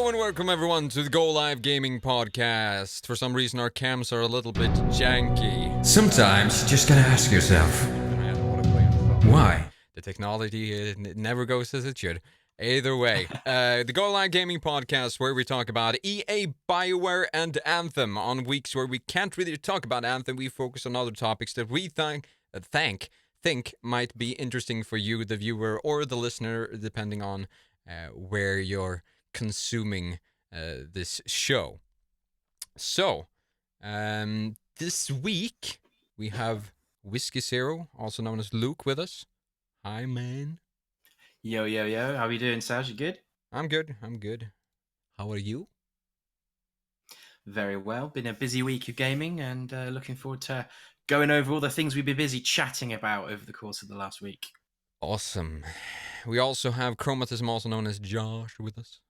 Hello and welcome everyone to the GO.Live Gaming Podcast. For some reason our cams are a little bit janky. Sometimes you just gotta ask yourself, why? The technology it never goes as it should. Either way, the GO.Live Gaming Podcast where we talk about EA, Bioware and Anthem. On weeks where we can't really talk about Anthem, we focus on other topics that we think might be interesting for you, the viewer or the listener, depending on where you're consuming this show. So, this week we have Whiskey Zero, also known as Luke, with us. Hi, man. Yo. How are you doing, Seige? You good? I'm good. How are you? Very well. Been a busy week of gaming and looking forward to going over all the things we've been busy chatting about over the course of the last week. Awesome. We also have Chromatism, also known as Josh, with us.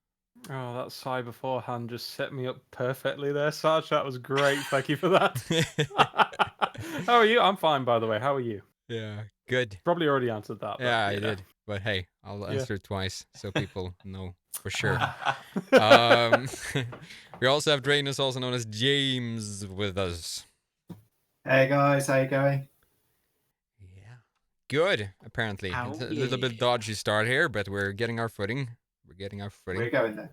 Oh, that sigh beforehand just set me up perfectly there, Sarge. That was great. Thank you for that. How are you? I'm fine, by the way. How are you? Yeah, good. Probably already answered that. Yeah, I did. But hey, I'll answer it twice so people know for sure. We also have Drainus, also known as James, with us. Hey guys, how you going? Yeah. Good, apparently. It's a little bit dodgy start here, but we're getting our footing. We're getting there.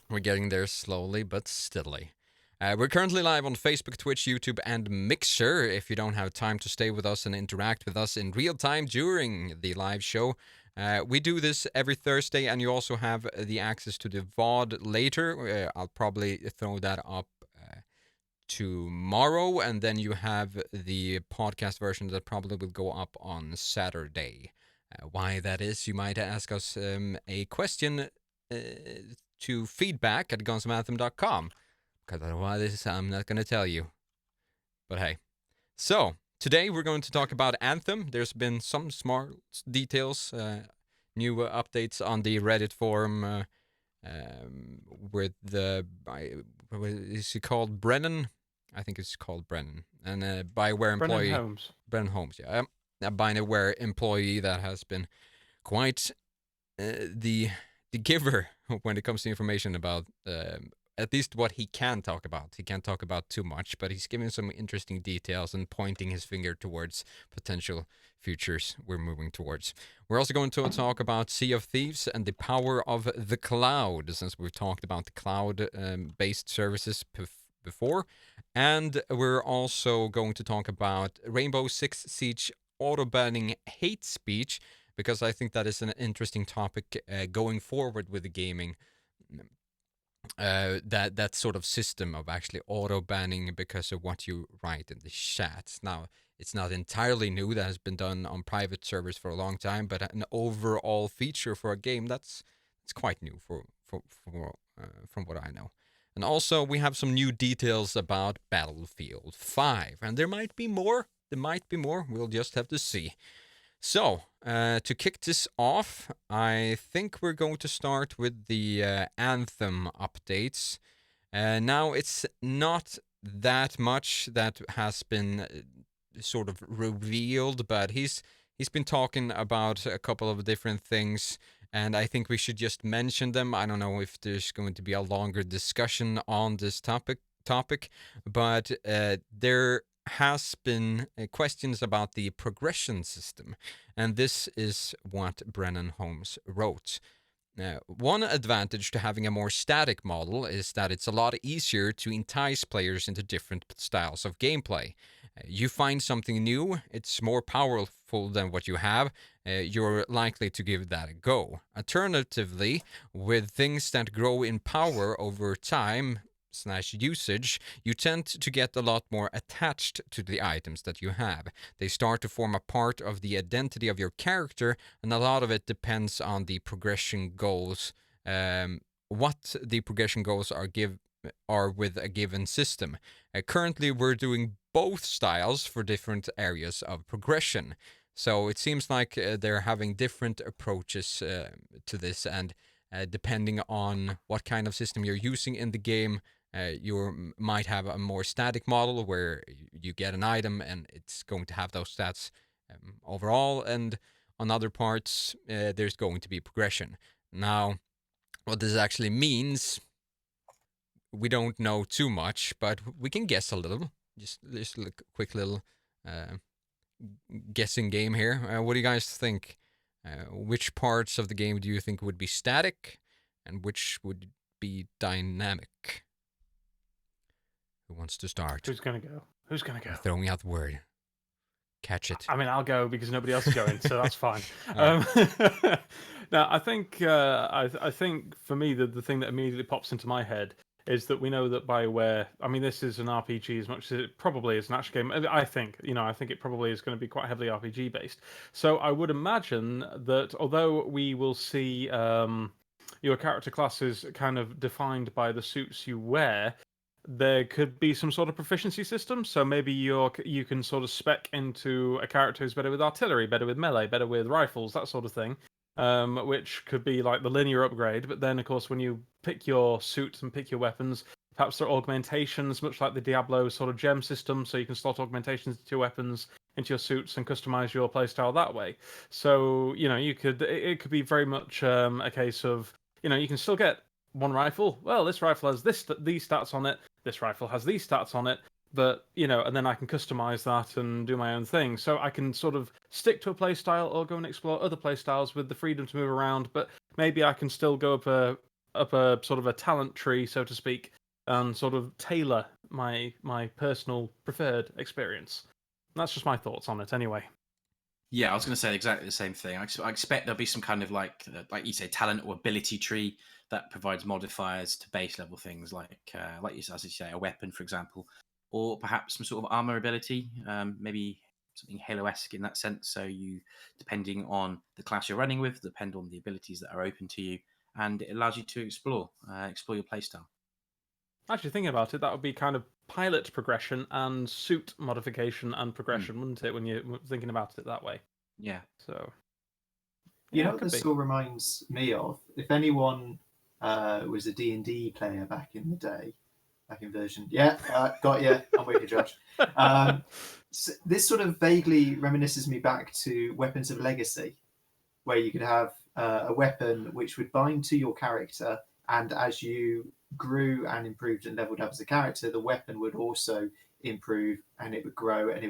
We're getting there slowly but steadily. We're currently live on Facebook, Twitch, YouTube, and Mixer. If you don't have time to stay with us and interact with us in real time during the live show, we do this every Thursday, and you also have the access to the VOD later. I'll probably throw that up tomorrow, and then you have the podcast version that probably will go up on Saturday. Why that is, you might ask us a question to feedback@gunsofanthem.com, because otherwise I'm not going to tell you. But hey. So, today we're going to talk about Anthem. There's been some smart details, new updates on the Reddit forum with the... is he called Brennan? I think it's called Brennan. And a Bioware employee... Brennan Holmes, yeah. A Bioware employee that has been quite the giver when it comes to information about at least what he can talk about. He can't talk about too much, but he's giving some interesting details and pointing his finger towards potential futures we're moving towards. We're also going to talk about Sea of Thieves and the power of the cloud, since we've talked about the cloud-based services before. And we're also going to talk about Rainbow Six Siege auto-banning hate speech, because I think that is an interesting topic going forward with the gaming. That sort of system of actually auto-banning because of what you write in the chats. Now, it's not entirely new. That has been done on private servers for a long time, but an overall feature for a game it's quite new from what I know. And also, we have some new details about Battlefield 5, and there might be more. We'll just have to see. So, to kick this off, I think we're going to start with the Anthem updates. Now, it's not that much that has been sort of revealed, but he's been talking about a couple of different things, and I think we should just mention them. I don't know if there's going to be a longer discussion on this topic, but there has been questions about the progression system, and this is what Brennan Holmes wrote. One advantage to having a more static model is that it's a lot easier to entice players into different styles of gameplay. You find something new, it's more powerful than what you have, you're likely to give that a go. Alternatively, with things that grow in power over time / usage, you tend to get a lot more attached to the items that you have. They start to form a part of the identity of your character, and a lot of it depends on the progression goals, what the progression goals are with a given system. Currently, we're doing both styles for different areas of progression. So it seems like they're having different approaches to this, and depending on what kind of system you're using in the game, you might have a more static model where you get an item and it's going to have those stats overall, and on other parts there's going to be progression. Now, what this actually means, we don't know too much, but we can guess a little. Just a quick little guessing game here. What do you guys think? Which parts of the game do you think would be static, and which would be dynamic? Who wants to start? Who's gonna go? Who's gonna go? Throw me out the word. Catch it. I mean, I'll go because nobody else is going, so that's fine. All Now, I think I think for me the thing that immediately pops into my head is that we know that Bioware. I mean, this is an RPG as much as it probably is an action game. I think I think it probably is going to be quite heavily RPG based. So I would imagine that although we will see your character classes kind of defined by the suits you wear, there could be some sort of proficiency system. So maybe you can sort of spec into a character who's better with artillery, better with melee, better with rifles, that sort of thing. Which could be like the linear upgrade. But then, of course, when you pick your suit and pick your weapons, perhaps there are augmentations, much like the Diablo sort of gem system. So you can slot augmentations into your weapons, into your suits, and customize your playstyle that way. So you could it could be very much a case of you can still get one rifle. Well, this rifle has these stats on it. This rifle has these stats on it. But and then I can customize that and do my own thing. So I can sort of stick to a playstyle or go and explore other playstyles with the freedom to move around. But maybe I can still go up a sort of a talent tree, so to speak, and sort of tailor my personal preferred experience. And that's just my thoughts on it, anyway. Yeah, I was going to say exactly the same thing. I expect there'll be some kind of like you say, talent or ability tree that provides modifiers to base level things like you say, a weapon, for example, or perhaps some sort of armor ability, maybe something Halo-esque in that sense. So you, depending on the class you're running with, depend on the abilities that are open to you, and it allows you to explore your playstyle. Actually, thinking about it, that would be kind of pilot progression and suit modification and progression, wouldn't it? When you're thinking about it that way. Yeah. So. You Yeah, know what this all reminds me of? If anyone was a D&D player back in the day, back in version, got you. I'm with you, Josh. So this sort of vaguely reminisces me back to Weapons of Legacy, where you could have a weapon which would bind to your character, and as you grew and improved and leveled up as a character, the weapon would also improve and it would grow and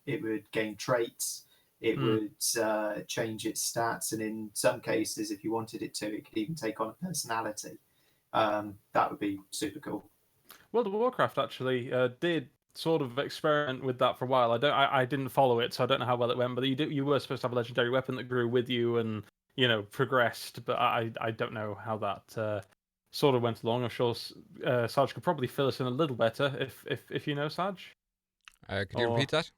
it would gain traits. It would change its stats, and in some cases, if you wanted it to, it could even take on a personality. That would be super cool. World of Warcraft actually did sort of experiment with that for a while. I didn't follow it, so I don't know how well it went. But you were supposed to have a legendary weapon that grew with you and progressed. But I don't know how that sort of went along. I'm sure Sarge could probably fill us in a little better if you know, Sarge. Could you repeat that?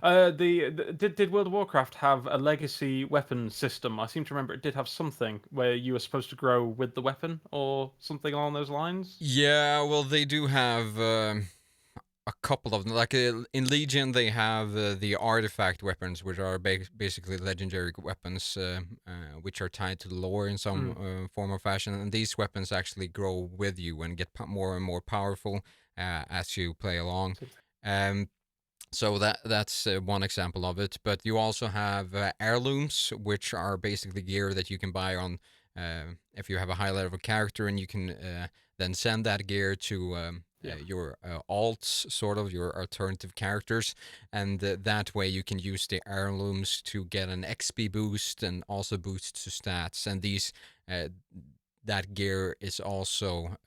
Did World of Warcraft have a legacy weapon system? I seem to remember it did have something where you were supposed to grow with the weapon or something along those lines. Yeah, well, they do have a couple of them. Like in Legion, they have the artifact weapons, which are basically legendary weapons, which are tied to the lore in some form or fashion. And these weapons actually grow with you and get more and more powerful as you play along. So that's one example of it. But you also have heirlooms, which are basically gear that you can buy on if you have a high level character, and you can then send that gear to your alts, sort of your alternative characters, and that way you can use the heirlooms to get an XP boost and also boost to stats. And these that gear is also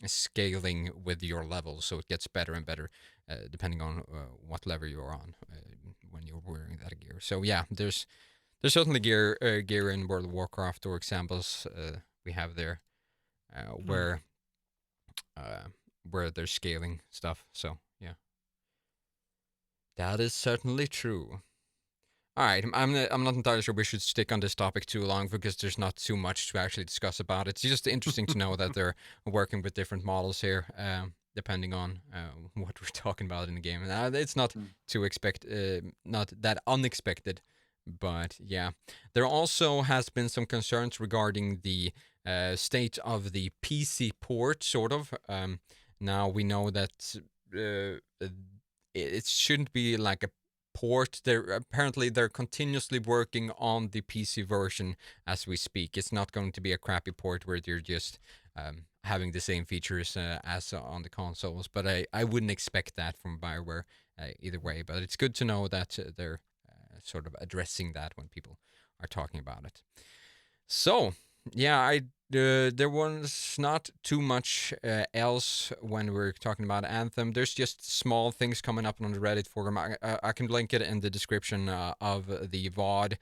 scaling with your level, so it gets better and better depending on what level you're on when you're wearing that gear. So yeah, there's certainly gear in World of Warcraft, or examples we have there where there's scaling stuff. So yeah, that is certainly true. All right, I'm not entirely sure we should stick on this topic too long, because there's not too much to actually discuss about it. It's just interesting to know that they're working with different models here, depending on what we're talking about in the game. It's not not that unexpected, but yeah. There also has been some concerns regarding the state of the PC port, sort of. Now we know that it shouldn't be like a port. They're continuously working on the PC version as we speak. It's not going to be a crappy port where they're just having the same features as on the consoles. But I wouldn't expect that from Bioware either way. But it's good to know that they're sort of addressing that when people are talking about it. So yeah, there was not too much else when we're talking about Anthem. There's just small things coming up on the Reddit forum. I can link it in the description of the VOD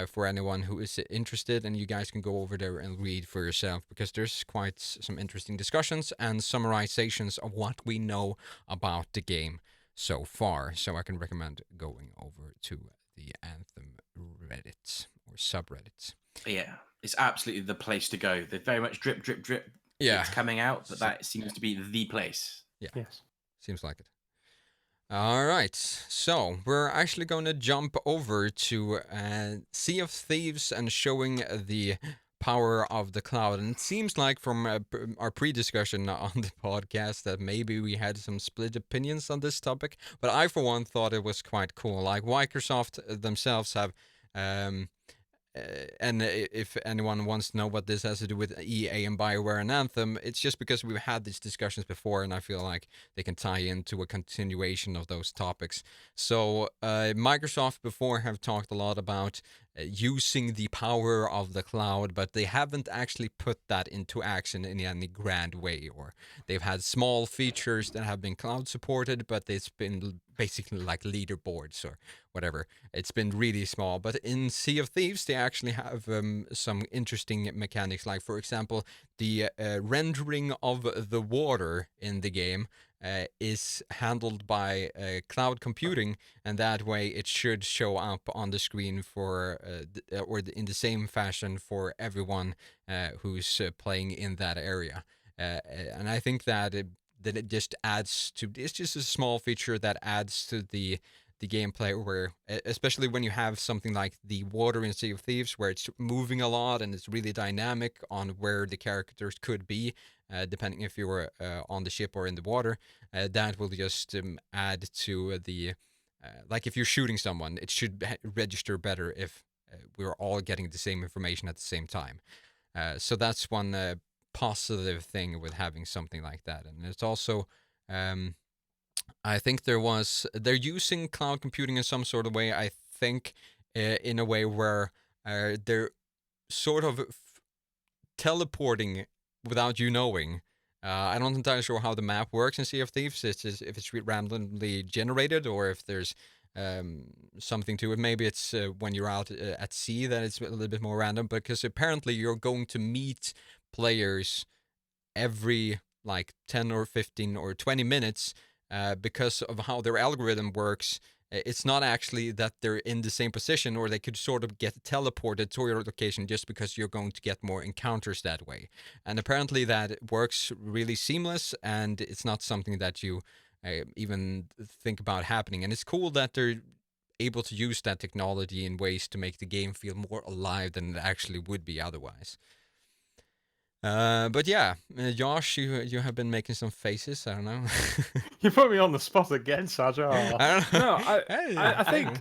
for anyone who is interested, and you guys can go over there and read for yourself, because there's quite some interesting discussions and summarizations of what we know about the game so far. So I can recommend going over to the Anthem Reddit or subreddit. Yeah, it's absolutely the place to go. They're very much drip, drip, drip. Yeah. It's coming out, but that seems to be the place. Yeah. Yes. Seems like it. All right. So we're actually going to jump over to Sea of Thieves and showing the power of the cloud. And it seems like from our pre-discussion on the podcast that maybe we had some split opinions on this topic. But I, for one, thought it was quite cool. Like Microsoft themselves have... and if anyone wants to know what this has to do with EA and Bioware and Anthem, it's just because we've had these discussions before, and I feel like they can tie into a continuation of those topics. So Microsoft before have talked a lot about using the power of the cloud, but they haven't actually put that into action in any grand way. Or they've had small features that have been cloud supported, but it's been basically like leaderboards or whatever. It's been really small. But in Sea of Thieves, they actually have some interesting mechanics. Like, for example, the rendering of the water in the game is handled by cloud computing, and that way it should show up on the screen for in the same fashion for everyone who's playing in that area. And I think that it just adds to, it's just a small feature that adds to the gameplay, where especially when you have something like the water in Sea of Thieves, where it's moving a lot and it's really dynamic on where the characters could be, depending if you were on the ship or in the water. That will just add to the like if you're shooting someone, it should register better if we're all getting the same information at the same time. So that's one positive thing with having something like that. And it's also I think they're using cloud computing in some sort of way, I think, in a way where they're sort of teleporting without you knowing. I'm not entirely sure how the map works in Sea of Thieves. If it's randomly generated or if there's something to it. Maybe it's when you're out at sea that it's a little bit more random, because apparently you're going to meet players every like 10 or 15 or 20 minutes because of how their algorithm works. It's not actually that they're in the same position, or they could sort of get teleported to your location just because you're going to get more encounters that way. And apparently that works really seamless, and it's not something that you even think about happening. And it's cool that they're able to use that technology in ways to make the game feel more alive than it actually would be otherwise. But yeah, Josh, you have been making some faces. I don't know. You put me on the spot again, Saja. I don't know. No, I think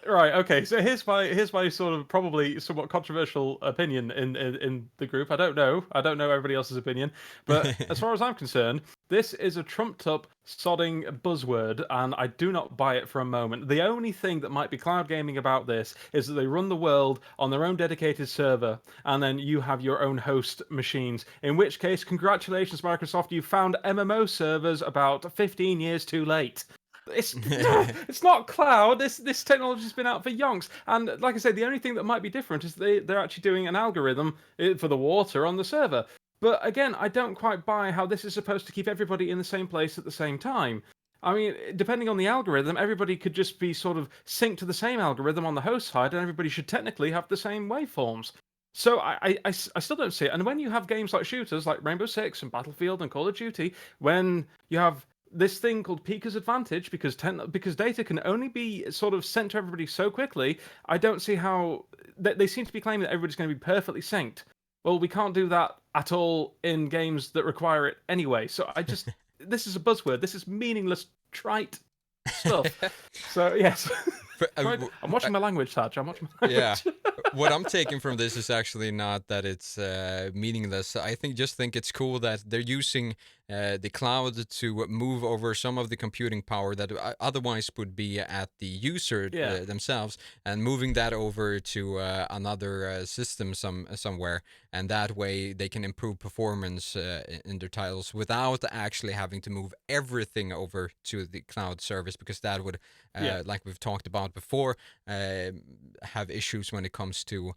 right. Okay, so here's my sort of probably somewhat controversial opinion in the group. I don't know everybody else's opinion, but as far as I'm concerned, this is a trumped up sodding buzzword, and I do not buy it for a moment. The only thing that might be cloud gaming about this is that they run the world on their own dedicated server, and then you have your own host machines. In which case, congratulations, Microsoft, you found MMO servers about 15 years too late. It's not cloud. This technology's been out for yonks. And like I say, the only thing that might be different is they're actually doing an algorithm for the water on the server. But again, I don't quite buy how this is supposed to keep everybody in the same place at the same time. I mean, depending on the algorithm, everybody could just be sort of synced to the same algorithm on the host side, and everybody should technically have the same waveforms. So I still don't see it. And when you have games like shooters like Rainbow Six and Battlefield and Call of Duty, when you have this thing called Peeker's Advantage, because data can only be sort of sent to everybody so quickly, I don't see how... They seem to be claiming that everybody's going to be perfectly synced. Well, we can't do that at all in games that require it anyway. So this is a buzzword. This is meaningless, trite stuff. So yes, But, I'm watching my language, Taj. I'm watching my yeah. language. What I'm taking from this is actually not that it's meaningless. I think it's cool that they're using the cloud to move over some of the computing power that otherwise would be at the user Yeah. themselves, and moving that over to another system somewhere, and that way they can improve performance in their titles without actually having to move everything over to the cloud service, because that would, like we've talked about before, have issues when it comes to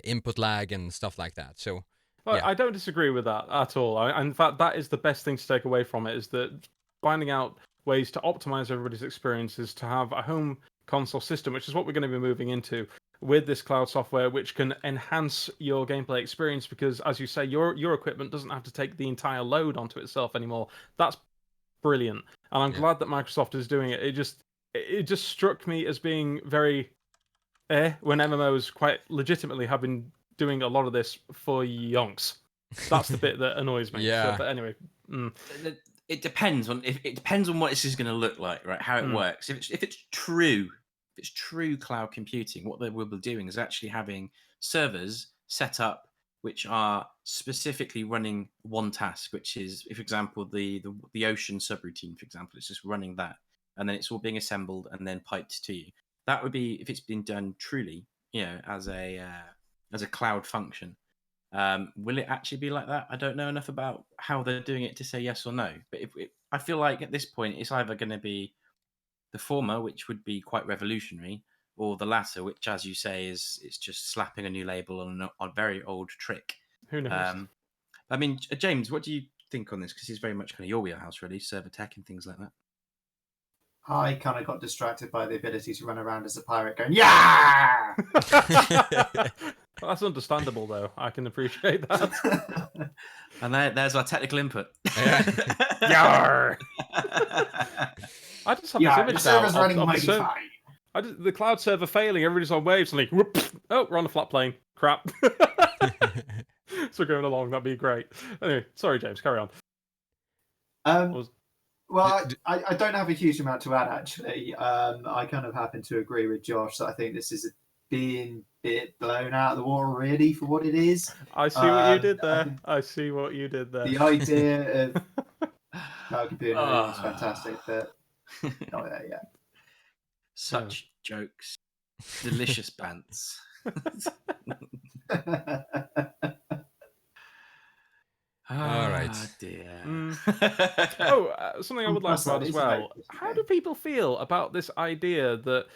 input lag and stuff like that. So, Well, yeah. I don't disagree with that at all. In fact, that is the best thing to take away from it, is that finding out ways to optimize everybody's experiences, to have a home console system, which is what we're going to be moving into with this cloud software, which can enhance your gameplay experience, because, as you say, your equipment doesn't have to take the entire load onto itself anymore. That's brilliant, and I'm glad that Microsoft is doing it. It just struck me as being very when MMOs quite legitimately have been doing a lot of this for yonks. That's the bit that annoys me. Yeah. So, but anyway, It depends on it depends on what this is going to look like, right? How it works. If it's true cloud computing, what they will be doing is actually having servers set up which are specifically running one task, which is, for example, the ocean subroutine, for example, it's just running that, and then it's all being assembled and then piped to you. That would be if it's been done truly, as a cloud function. Will it actually be like that? I don't know enough about how they're doing it to say yes or no. But I feel like at this point, it's either going to be the former, which would be quite revolutionary, or the latter, which, as you say, it's just slapping a new label on a very old trick. who knows? I mean, James, what do you think on this? Because it's very much kind of your wheelhouse, really, server tech and things like that. I kind of got distracted by the ability to run around as a pirate going, yeah! Well, that's understandable, though. I can appreciate that. And there's our technical input. Yar! I just have this Yeah, image the server's now running of mighty fine. the cloud server failing, everybody's on waves, and like, whoop, oh, we're on a flat plane. Crap. So going along, that'd be great. Anyway, sorry, James, carry on. Well, I don't have a huge amount to add, actually. I kind of happen to agree with Josh that I think this is being a bit blown out of the water, really, for what it is. I see what you did there. I see what you did there. The idea of cloud computing is fantastic, but not there yet. Such jokes. Delicious bants. All right. Dear. Something I would like to add as well. How do people feel about this idea that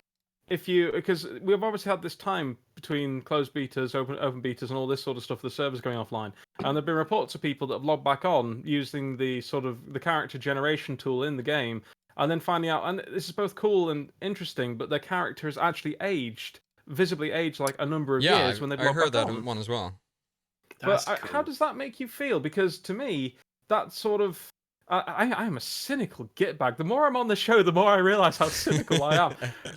because we've obviously had this time between closed betas, open betas, and all this sort of stuff, the servers going offline, and there've been reports of people that have logged back on using the sort of the character generation tool in the game, and then finding out, and this is both cool and interesting, but their character is actually visibly aged like a number of years when they've logged I heard back that on. one as well. But how does that make you feel? Because to me, that sort of I am a cynical gitbag. The more I'm on the show, the more I realise how cynical I am.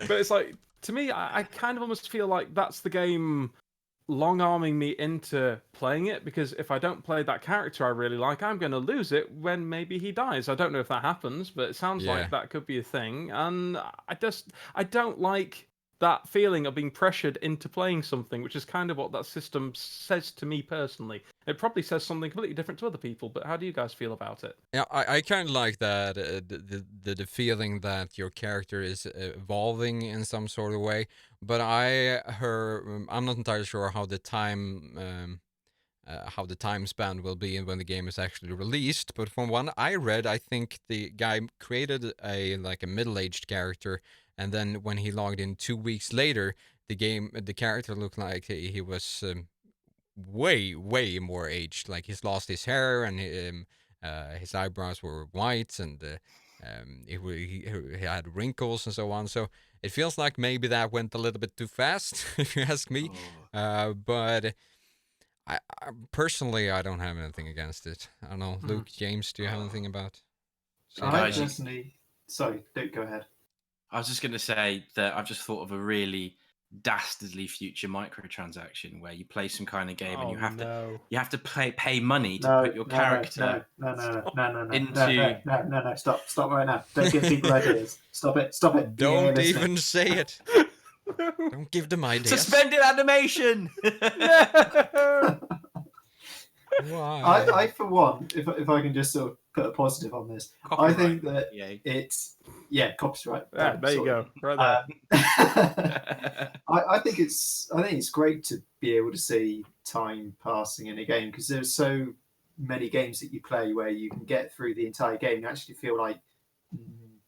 But it's like, to me, I kind of almost feel like that's the game long-arming me into playing it, because if I don't play that character I really like, I'm going to lose it when maybe he dies. I don't know if that happens, but it sounds like that could be a thing. And I don't like that feeling of being pressured into playing something, which is kind of what that system says to me personally. It probably says something completely different to other people, but how do you guys feel about it? Yeah, I kind of like that the feeling that your character is evolving in some sort of way. But I'm not entirely sure how the time span will be when the game is actually released. But from one I read, I think the guy created a middle-aged character, and then when he logged in 2 weeks later, the character looked like he was way more aged. Like, he's lost his hair, and his eyebrows were white, and he had wrinkles and so on. So it feels like maybe that went a little bit too fast, if you ask me. But I personally, I don't have anything against it. I don't know, Luke, James, do you have anything about? I personally, sorry, don't go ahead. I was just going to say that I've just thought of a really dastardly future microtransaction where you play some kind of game and Oh, you have no. to pay money to No, put your no, character no, into. no, stop right now. Don't give people ideas. Stop it. Don't listening. even say it. Don't give them ideas. Suspended animation. No! Why? I for one, if I can just sort of put a positive on this, I think that it's copyright. Yeah, there you go, right there. I think it's great to be able to see time passing in a game, because there's so many games that you play where you can get through the entire game and actually feel like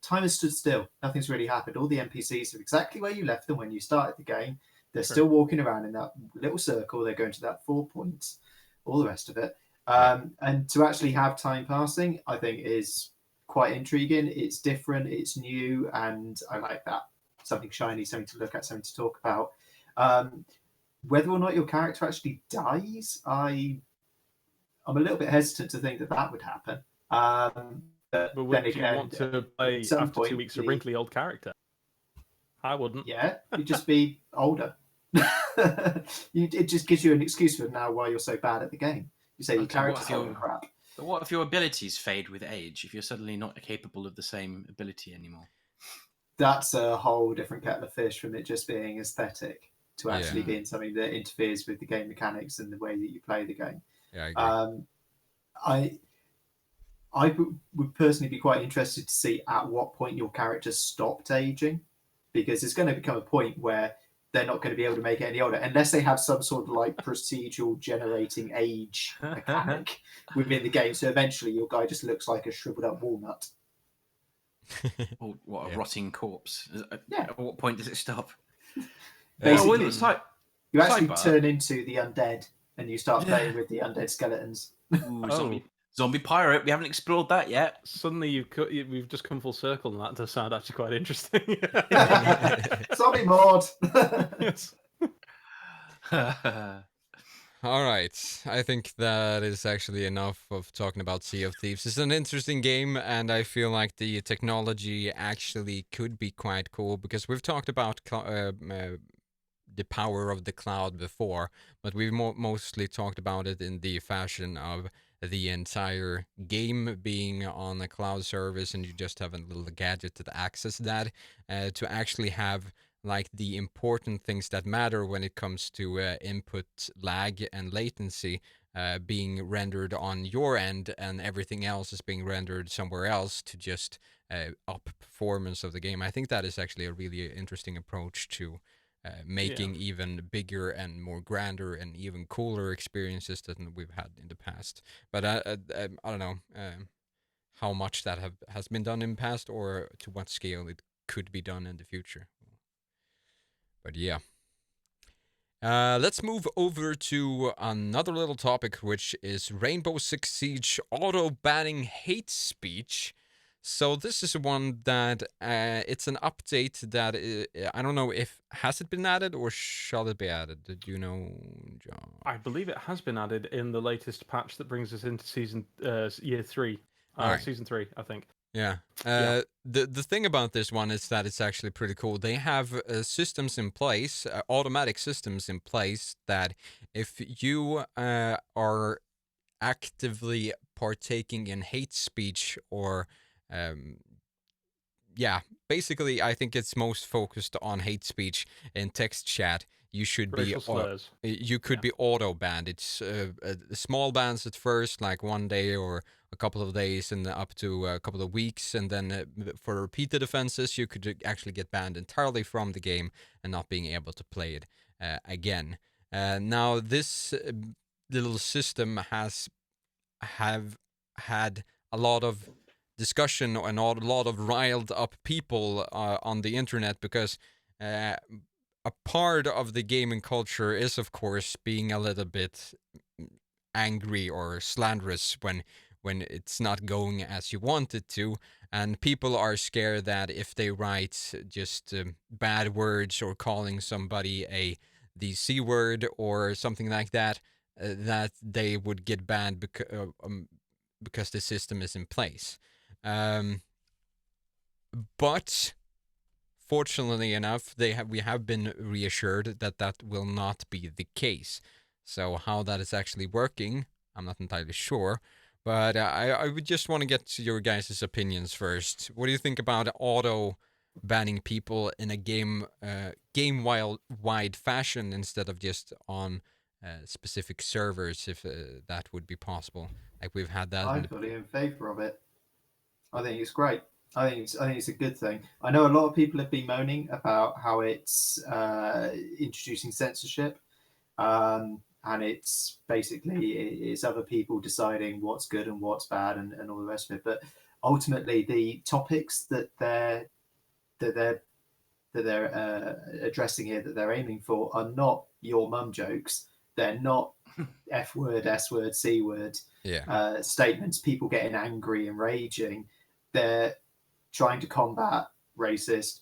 time has stood still. Nothing's really happened. All the NPCs are exactly where you left them when you started the game. They're still walking around in that little circle. They're going to that 4 points, all the rest of it. And to actually have time passing, I think is quite intriguing. It's different, it's new, and I like that. Something shiny, something to look at, something to talk about. Whether or not your character actually dies, I'm a little bit hesitant to think that would happen. But would then again, you want to play after 2 weeks a wrinkly old character? I wouldn't. Yeah, you'd just be older. It just gives you an excuse for now why you're so bad at the game. You say your character's old and crap. But what if your abilities fade with age? If you're suddenly not capable of the same ability anymore? That's a whole different kettle of fish from it just being aesthetic to actually being something that interferes with the game mechanics and the way that you play the game. Yeah, I agree. I would personally be quite interested to see at what point your character stopped aging, because it's going to become a point where they're not going to be able to make it any older unless they have some sort of like procedural generating age mechanic within the game. So eventually your guy just looks like a shriveled up walnut. Or what, a rotting corpse? At what point does it stop? Basically, you actually sidebar. turn into the undead and you start playing with the undead skeletons. Ooh, zombie pirate. We haven't explored that yet. Suddenly we've just come full circle, and that does sound actually quite interesting. Zombie mod. Yes. All right, I think that is actually enough of talking about Sea of Thieves. It's an interesting game, and I feel like the technology actually could be quite cool, because we've talked about the power of the cloud before, but we've mostly talked about it in the fashion of the entire game being on a cloud service, and you just have a little gadget to access that, to actually have like the important things that matter when it comes to input lag and latency being rendered on your end, and everything else is being rendered somewhere else to just up performance of the game. I think that is actually a really interesting approach to making even bigger and more grander and even cooler experiences than we've had in the past. But I don't know how much that has been done in the past, or to what scale it could be done in the future. But yeah. Let's move over to another little topic, which is Rainbow Six Siege auto-banning hate speech. So this is one that it's an update that I don't know if has it been added or shall it be added. Did you know, John? I believe it has been added in the latest patch that brings us into season year 3, right. Season 3, I think. Yeah. The thing about this one is that it's actually pretty cool. They have systems in place, automatic systems in place, that if you are actively partaking in hate speech or basically I think it's most focused on hate speech in text chat. You should Racial slurs. You could be auto banned. It's small bans at first, like 1 day or a couple of days, and up to a couple of weeks, and then for repeated offenses, you could actually get banned entirely from the game and not being able to play it again. Now this little system have had a lot of discussion and a lot of riled up people on the internet, because a part of the gaming culture is, of course, being a little bit angry or slanderous when it's not going as you want it to, and people are scared that if they write just bad words or calling somebody the C word or something like that, that they would get banned because the system is in place. But fortunately enough, we have been reassured that that will not be the case. So how that is actually working, I'm not entirely sure. But I would just want to get your guys' opinions first. What do you think about auto banning people in a game wide fashion instead of just on specific servers, if that would be possible? Like we've had that in I'm the fully in favour of it. I think it's great. I think it's a good thing. I know a lot of people have been moaning about how it's introducing censorship, and it's basically it's other people deciding what's good and what's bad and all the rest of it. But ultimately, the topics that they're addressing here, that they're aiming for, are not your mum jokes. They're not F word, S word, C word yeah. statements, people getting angry and raging. They're trying to combat racist,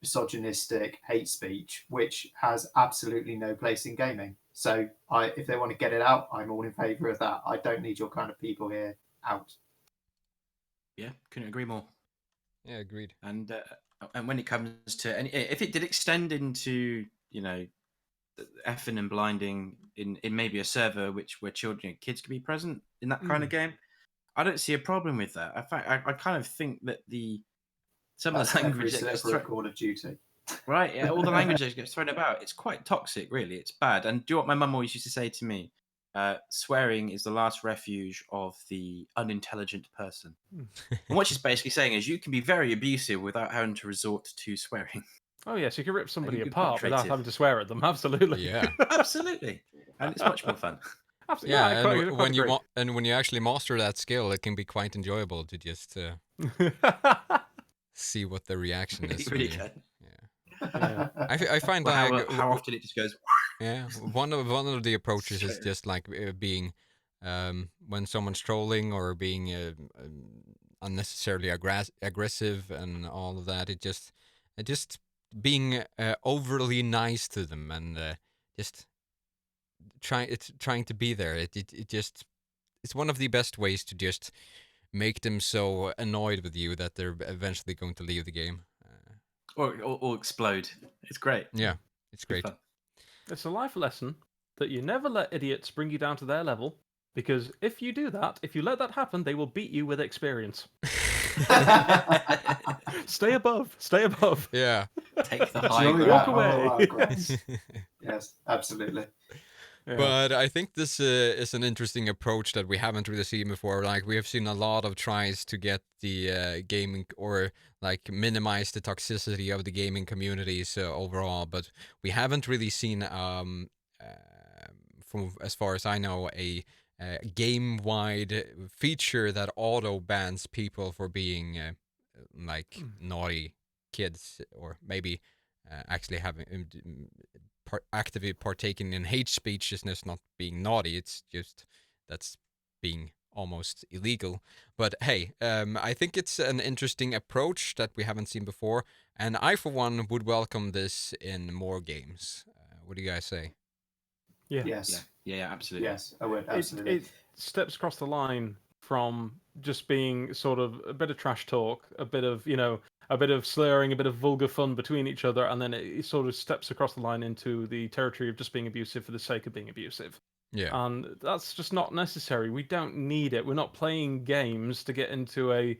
misogynistic hate speech, which has absolutely no place in gaming. So if they want to get it out, I'm all in favour of that. I don't need your kind of people here out. Yeah, couldn't agree more. Yeah, agreed. And when it comes to if it did extend into effing and blinding in maybe a server where kids could be present in that kind of game, I don't see a problem with that. In fact, I kind of think that some of That's the every language that gets server of thrown, Call of Duty. right, yeah, all the language that gets thrown about, it's quite toxic, really. It's bad. And do you know what my mum always used to say to me? Swearing is the last refuge of the unintelligent person. And what she's basically saying is you can be very abusive without having to resort to swearing. Oh yes, you can rip somebody can be apart without punctuated. having to swear at them. Absolutely. Yeah. Absolutely. And it's much more fun. Absolutely. Yeah, I Yeah, quite, and quite agree. when you actually master that skill, it can be quite enjoyable to just see what the reaction Really, is really when you. good. Yeah, I find Well, like how often it just goes. yeah, one of the approaches is Straight. just like being when someone's trolling or being unnecessarily aggressive and all of that. Just being overly nice to them and just trying to be there. It just it's one of the best ways to just make them so annoyed with you that they're eventually going to leave the game. Or explode. It's great. Yeah, it's Good great. fun. It's a life lesson that you never let idiots bring you down to their level, because if you do that, if you let that happen, they will beat you with experience. Stay above. Stay above. Yeah. Take the high Enjoy ground. Walk that. away. Oh, grass. Yes, absolutely. Yeah. But I think this is an interesting approach that we haven't really seen before. Like we have seen a lot of tries to get the gaming or like minimize the toxicity of the gaming communities overall, but we haven't really seen, from as far as I know, a game-wide feature that auto bans people for being like naughty kids, or maybe actually having actively partaking in hate speech is not being naughty. It's just that's being almost illegal. But hey, I think it's an interesting approach that we haven't seen before, and I, for one, would welcome this in more games. What do you guys say? Yeah. Yes. Yeah, absolutely. Yes, I would. Absolutely. It steps across the line from just being sort of a bit of trash talk, a bit of, a bit of slurring, a bit of vulgar fun between each other, and then it sort of steps across the line into the territory of just being abusive for the sake of being abusive. Yeah. And that's just not necessary. We don't need it. We're not playing games to get into a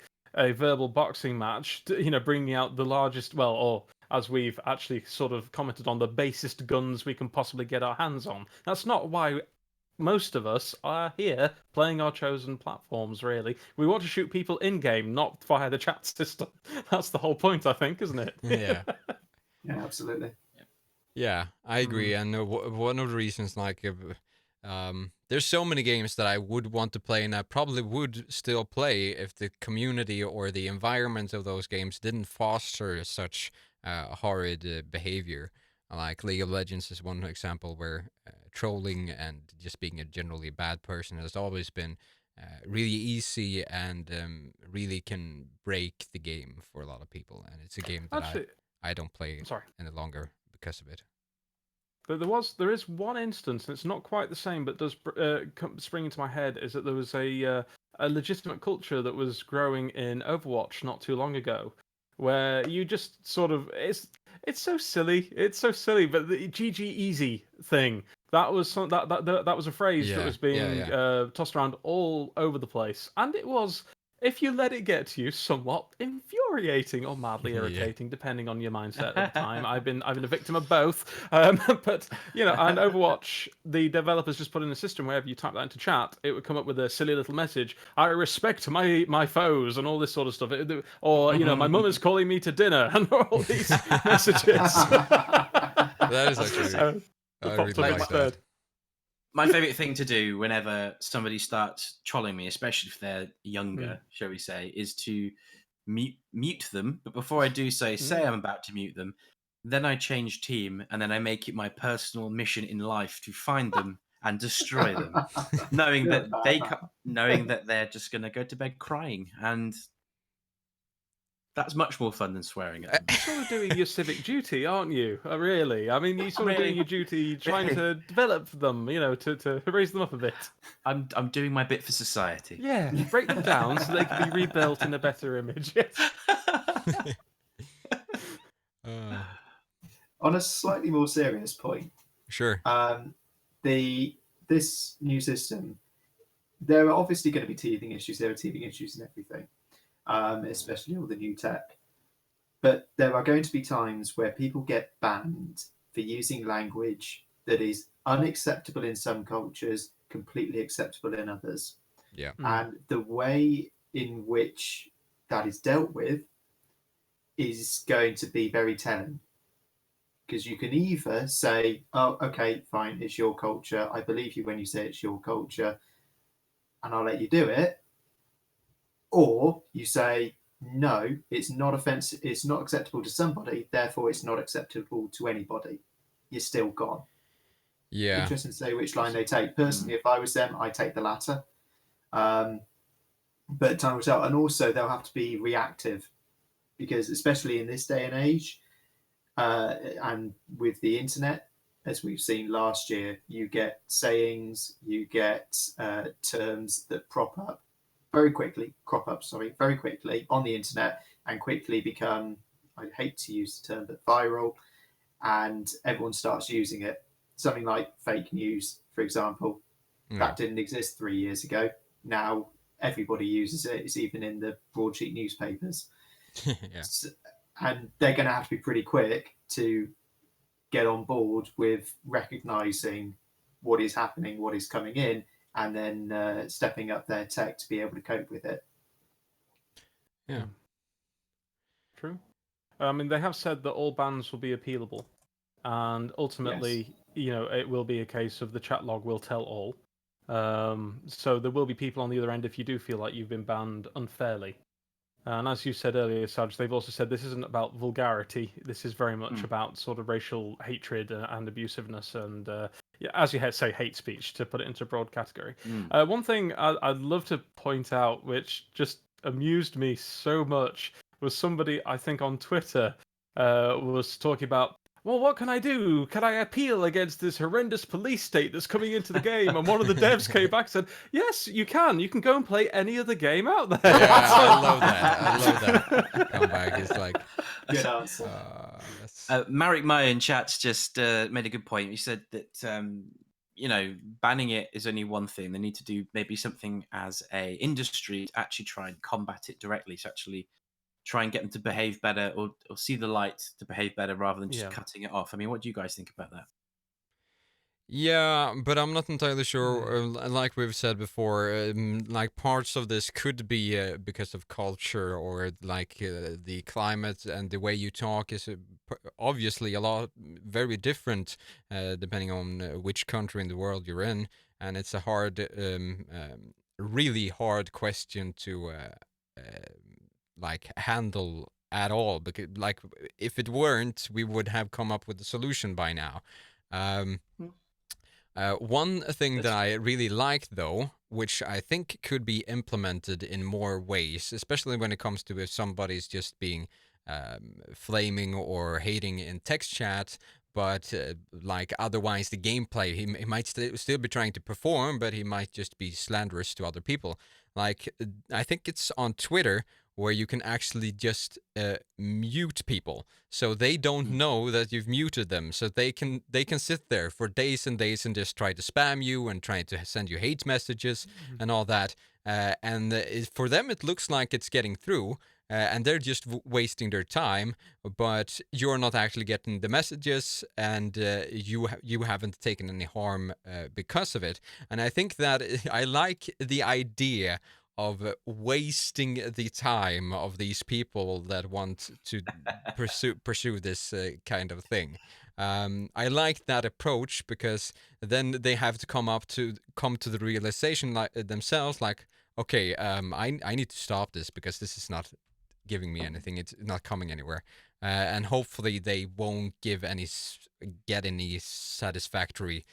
verbal boxing match, bringing out the largest, well, or as we've actually sort of commented on, the basest guns we can possibly get our hands on. That's not why most of us are here playing our chosen platforms, really. We want to shoot people in game, not via the chat system. That's the whole point, I think, isn't it? Yeah. Yeah, absolutely. Yeah, I agree. And one of the reasons, like, there's so many games that I would want to play, and I probably would still play if the community or the environment of those games didn't foster such horrid behavior. Like League of Legends is one example where trolling and just being a generally bad person has always been really easy and really can break the game for a lot of people. And it's a game that Actually, I don't play sorry. any longer because of it. But there is one instance, and it's not quite the same, but does spring into my head, is that there was a legitimate culture that was growing in Overwatch not too long ago, where you just sort of it's so silly. It's so silly, but the GG easy thing. That was that was a phrase that Yeah, was being yeah. tossed around all over the place, and it was, if you let it get to you, somewhat infuriating or mildly Yeah. irritating, depending on your mindset at the time. I've been a victim of both, but and Overwatch, the developers just put in a system wherever you type that into chat, it would come up with a silly little message: "I respect my foes" and all this sort of stuff. Or my mum is calling me to dinner, and all these messages. That is actually. I Popped really up like instead. that. My favorite thing to do whenever somebody starts trolling me, especially if they're younger, shall we say, is to mute them. But before I do so, say I'm about to mute them, then I change team, and then I make it my personal mission in life to find them and destroy them, knowing that they're just going to go to bed crying, and that's much more fun than swearing at them. You're sort of doing your civic duty, aren't you? Really? I mean, you're sort of doing your duty, trying to develop them, to raise them up a bit. I'm doing my bit for society. Yeah, break them down so they can be rebuilt in a better image. On a slightly more serious point, Sure. This new system, there are obviously going to be teething issues. There are teething issues in everything, especially all the new tech. But there are going to be times where people get banned for using language that is unacceptable in some cultures, completely acceptable in others. Yeah. And the way in which that is dealt with is going to be very telling. Because you can either say, "Oh, okay, fine, it's your culture. I believe you when you say it's your culture, and I'll let you do it." Or you say, "No, it's not offensive. It's not acceptable to somebody. Therefore, it's not acceptable to anybody. You're still gone." Yeah. Interesting to say which line they take. Personally, if I was them, I take the latter. But time will tell. And also, they'll have to be reactive, because especially in this day and age, and with the internet, as we've seen last year, you get sayings, you get terms that crop up very quickly on the internet, and quickly become, I hate to use the term, but viral, and everyone starts using it. Something like fake news, for example, that didn't exist 3 years ago. Now everybody uses it. It's even in the broadsheet newspapers. Yeah. And they're going to have to be pretty quick to get on board with recognizing what is happening, what is coming in, and then stepping up their tech to be able to cope with it. Yeah. True. I mean, they have said that all bans will be appealable, and ultimately, it will be a case of the chat log will tell all. So there will be people on the other end if you do feel like you've been banned unfairly. And as you said earlier, Saj, they've also said this isn't about vulgarity. This is very much about sort of racial hatred and abusiveness, and as you say, hate speech, to put it into a broad category. One thing I'd love to point out, which just amused me so much, was somebody, I think on Twitter, was talking about, well, what can I do? Can I appeal against this horrendous police state that's coming into the game? And one of the devs came back and said, yes, you can. You can go and play any other game out there. Yeah, I love that. I love that comeback. It's like, good answer. Marek Meyer in chat's just made a good point. He said that banning it is only one thing. They need to do maybe something as a industry to actually try and combat it directly, to actually try and get them to behave better, or see the light to behave better, rather than just cutting it off. I mean, what do you guys think about that? Yeah, but I'm not entirely sure. Like we've said before, like parts of this could be because of culture, or like the climate and the way you talk is obviously a lot very different depending on which country in the world you're in, and it's a hard, really hard question to like handle at all. Because like if it weren't, we would have come up with a solution by now. One thing that I really liked, though, which I think could be implemented in more ways, especially when it comes to if somebody's just being flaming or hating in text chat, but like otherwise the gameplay, he might still be trying to perform, but he might just be slanderous to other people. Like, I think it's on Twitter where you can actually just mute people, so they don't know that you've muted them. So they can sit there for days and days and just try to spam you and try to send you hate messages and all that. For them, it looks like it's getting through. And they're just wasting their time, but you're not actually getting the messages, and you haven't taken any harm because of it. And I think that I like the idea of wasting the time of these people that want to pursue this kind of thing. I like that approach, because then they have to come to the realization themselves, like, okay, I need to stop this, because this is not giving me anything. It's not coming anywhere, and hopefully they won't get any satisfactory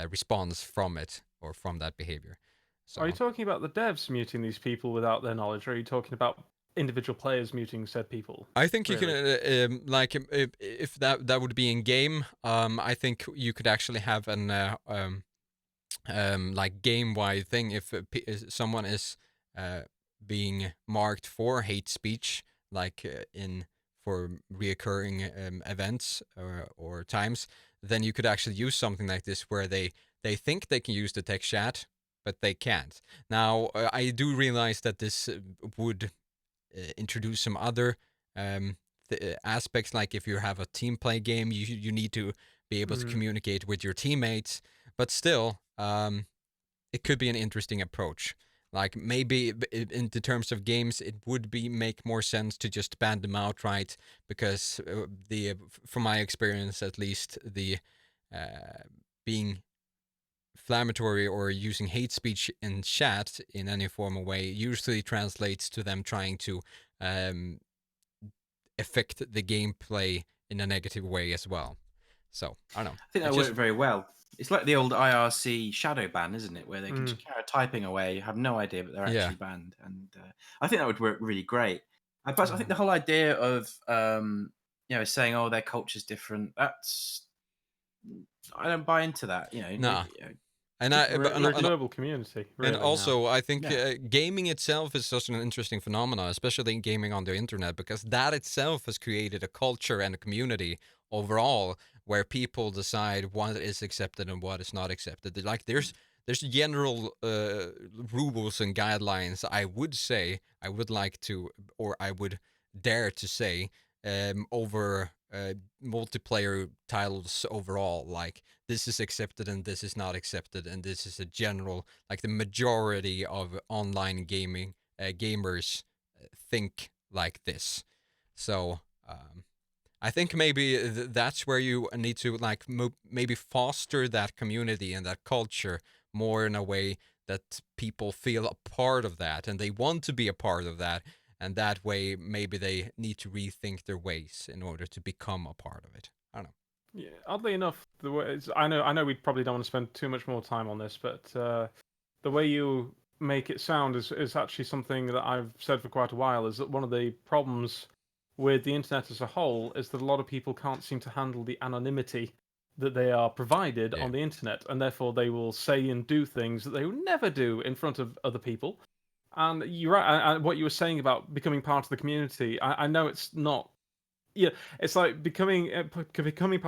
response from it, or from that behavior. So Are you talking about the devs muting these people without their knowledge, or are you talking about individual players muting said people? I think you Really? can, like, if that would be in game, I think you could actually have an like game-wide thing. If someone is being marked for hate speech, like for reoccurring events or times, then you could actually use something like this, where they think they can use the text chat, but they can't. Now, I do realize that this would introduce some other aspects, like if you have a team play game, you need to be able to communicate with your teammates, but still, it could be an interesting approach. Like, maybe in the terms of games, it would make more sense to just ban them outright, because from my experience at least, the being inflammatory or using hate speech in chat in any formal way usually translates to them trying to affect the gameplay in a negative way as well. So, I don't know. I think that worked very well. It's like the old IRC shadow ban, isn't it? Where they can just carry typing away, have no idea, but they're actually banned. And I think that would work really great. But I think the whole idea of saying, "Oh, their culture's different," I don't buy into that. Nah. And we're a global community, really. And also, I think Yeah. gaming itself is such an interesting phenomenon, especially in gaming on the internet, because that itself has created a culture and a community overall, where people decide what is accepted and what is not accepted. Like, there's general rules and guidelines. I would say, I would like to, or I would dare to say, over multiplayer titles overall, like, this is accepted and this is not accepted, and this is a general, like, the majority of online gaming gamers think like this. So I think maybe that's where you need to, like, maybe foster that community and that culture more, in a way that people feel a part of that and they want to be a part of that. And that way, maybe they need to rethink their ways in order to become a part of it. I don't know. Yeah, oddly enough, I know we probably don't want to spend too much more time on this, but the way you make it sound is actually something that I've said for quite a while. Is that one of the problems with the internet as a whole is that a lot of people can't seem to handle the anonymity that they are provided on the internet, and therefore they will say and do things that they would never do in front of other people. And you're right. What you were saying about becoming part of the community, I know it's not. Yeah, it's like becoming part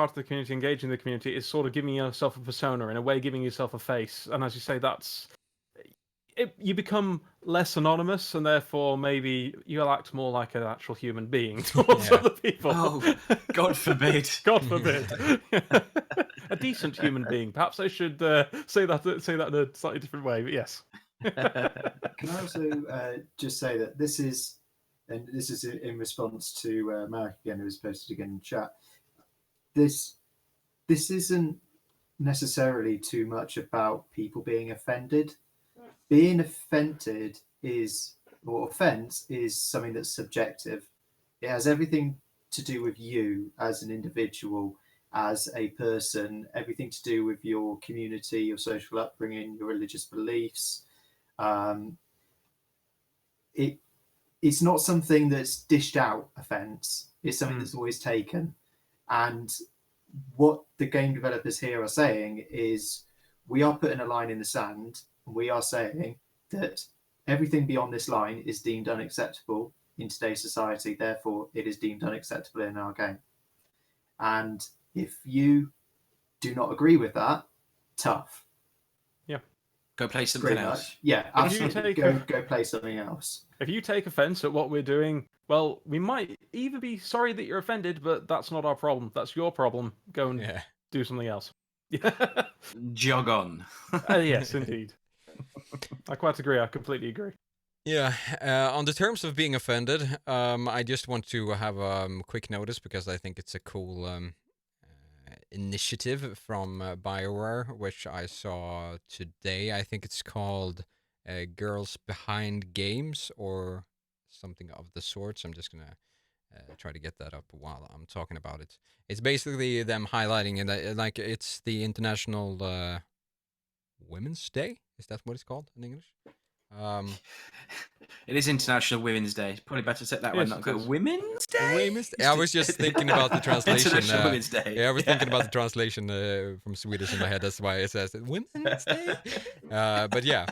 of the community, engaging the community is sort of giving yourself a persona, in a way, giving yourself a face. And as you say, you become less anonymous, and therefore maybe you'll act more like an actual human being towards other people. Oh, God forbid! God forbid! A decent human being. Perhaps I should say that in a slightly different way. But yes. Can I also just say that this is in response to Marek again, who was posted again in chat. This isn't necessarily too much about people being offended. Being offended offense is something that's subjective. It has everything to do with you as an individual, as a person, everything to do with your community, your social upbringing, your religious beliefs. It's not something that's dished out offense. It's something that's always taken. And what the game developers here are saying is, we are putting a line in the sand, and we are saying that everything beyond this line is deemed unacceptable. in today's society, therefore it is deemed unacceptable in our game. And if you do not agree with that, tough. Go play something Pretty else. much. Yeah, If you absolutely. take Go play something else. If you take offense at what we're doing, well, we might either be sorry that you're offended, but that's not our problem. That's your problem. Go and Yeah. do something else. Jog on. Yes, indeed. I quite agree. I completely agree. Yeah, on the terms of being offended, I just want to have a quick notice because I think it's a cool initiative from Bioware, which I saw today. I think it's called Girls Behind Games or something of the sorts. I'm just going to try to get that up while I'm talking about it. It's basically them highlighting it, like it's the International Women's Day. Is that what it's called in English? It is International Women's Day. Probably better to set that one, Yes, not it go is. Women's Day. Women's Day? I was just thinking about the translation. International Women's Day. Yeah, I was thinking about the translation from Swedish in my head. That's why it says Women's Day. But yeah.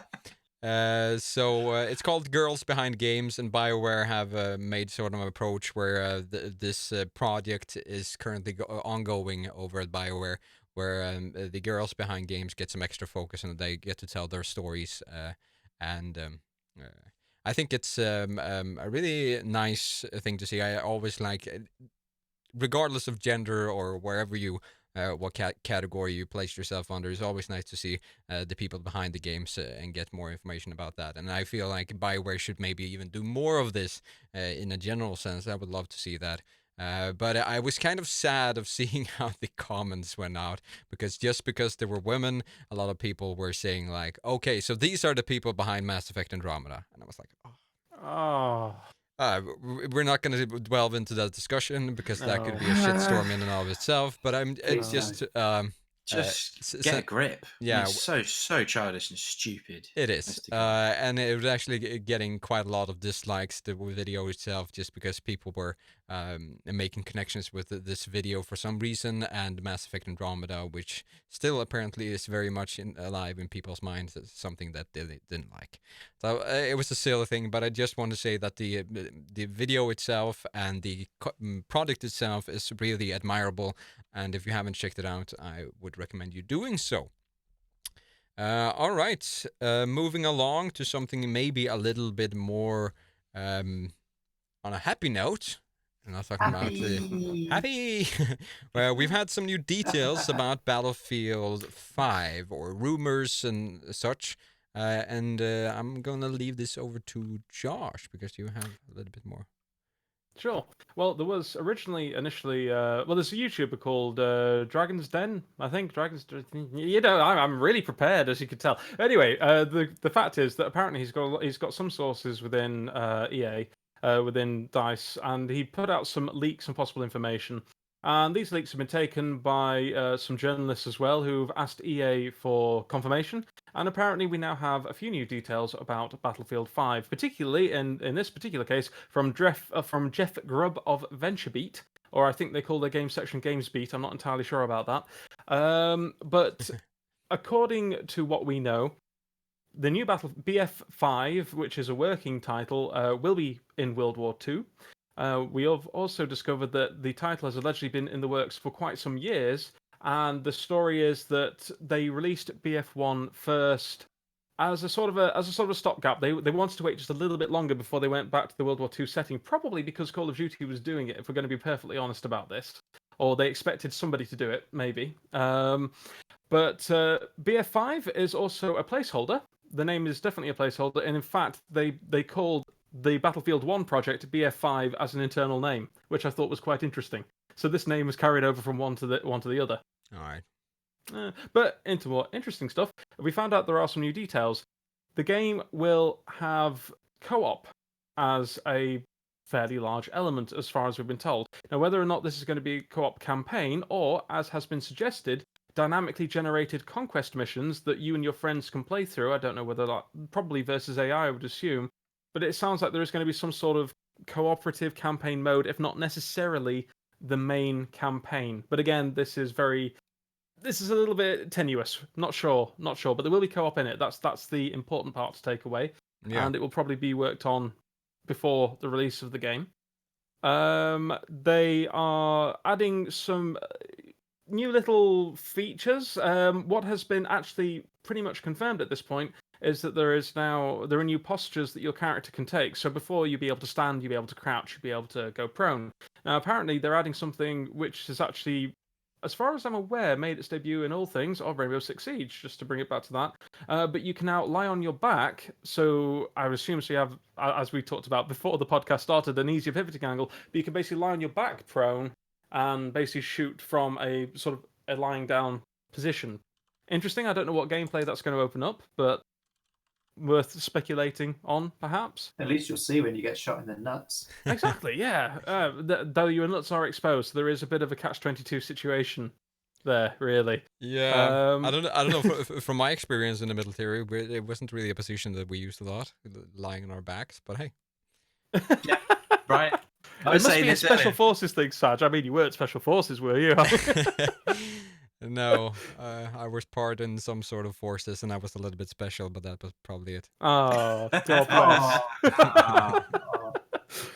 So it's called Girls Behind Games, and BioWare have made sort of an approach where this project is currently ongoing over at BioWare, where the girls behind games get some extra focus and they get to tell their stories. And I think it's a really nice thing to see. I always like, regardless of gender or wherever you what category you place yourself under, it's always nice to see the people behind the games and get more information about that. And I feel like BioWare should maybe even do more of this in a general sense. I would love to see that. But I was kind of sad of seeing how the comments went out, because just because there were women, a lot of people were saying like, okay, so these are the people behind Mass Effect Andromeda. And I was like, oh. We're not going to delve into that discussion because that could be a shitstorm in and of itself. But it's just get a grip. Yeah, it's so childish and stupid. It is, and it was actually getting quite a lot of dislikes, the video itself, just because people were making connections with this video for some reason, and Mass Effect Andromeda, which still apparently is very much alive in people's minds, as something that they didn't like. So it was a silly thing, but I just want to say that the video itself and the product itself is really admirable, and if you haven't checked it out, I would recommend you doing so. All right, moving along to something maybe a little bit more on a happy note. I'm not talking about happy. Well, we've had some new details about Battlefield 5, or rumors and such. And I'm going to leave this over to Josh, because you have a little bit more. Sure. Well, there was initially, there's a YouTuber called Dragon's Den, I think. I'm really prepared, as you can tell. Anyway, the fact is that apparently he's got some sources within EA, within DICE, and he put out some leaks and possible information. And these leaks have been taken by some journalists as well, who've asked EA for confirmation. And apparently we now have a few new details about Battlefield 5, particularly in this particular case from Jeff Grubb of VentureBeat, or I think they call their game section GamesBeat. I'm not entirely sure about that. But according to what we know, the new BF5, which is a working title, will be in World War II. We have also discovered that the title has allegedly been in the works for quite some years, and the story is that they released BF1 first as a sort of a stopgap. They wanted to wait just a little bit longer before they went back to the World War II setting, probably because Call of Duty was doing it, if we're going to be perfectly honest about this, or they expected somebody to do it, maybe. But BF5 is also a placeholder. The name is definitely a placeholder, and in fact, they called the Battlefield 1 project BF5 as an internal name, which I thought was quite interesting. So this name was carried over from one to the other. All right. But into more interesting stuff, we found out there are some new details. The game will have co-op as a fairly large element, as far as we've been told. Now, whether or not this is going to be a co-op campaign, or, as has been suggested, dynamically generated conquest missions that you and your friends can play through, I don't know whether that, probably versus AI, I would assume. But it sounds like there is going to be some sort of cooperative campaign mode, if not necessarily the main campaign. But again, this is a little bit tenuous. Not sure. But there will be co-op in it. That's the important part to take away. Yeah. And it will probably be worked on before the release of the game. They are adding some new little features. What has been actually pretty much confirmed at this point is that there are new postures that your character can take. So before you'd be able to stand, you'd be able to crouch, you'd be able to go prone. Now apparently they're adding something which is actually, as far as I'm aware, made its debut in all things of Rainbow Six Siege, just to bring it back to that. But you can now lie on your back, so I assume so you have, as we talked about before the podcast started, an easier pivoting angle, but you can basically lie on your back prone and basically shoot from a sort of a lying down position. Interesting, I don't know what gameplay that's going to open up, but worth speculating on, perhaps. At least you'll see when you get shot in the nuts. Exactly, yeah. Though your nuts are exposed, there is a bit of a catch-22 situation there, really. Yeah, I don't know. From my experience in the military, it wasn't really a position that we used a lot, lying on our backs. But hey, Yeah, right. It must be a special forces thing, Saj. I mean, you weren't special forces, were you? No, I was part in some sort of forces, and I was a little bit special, but that was probably it. Oh, God bless. Oh.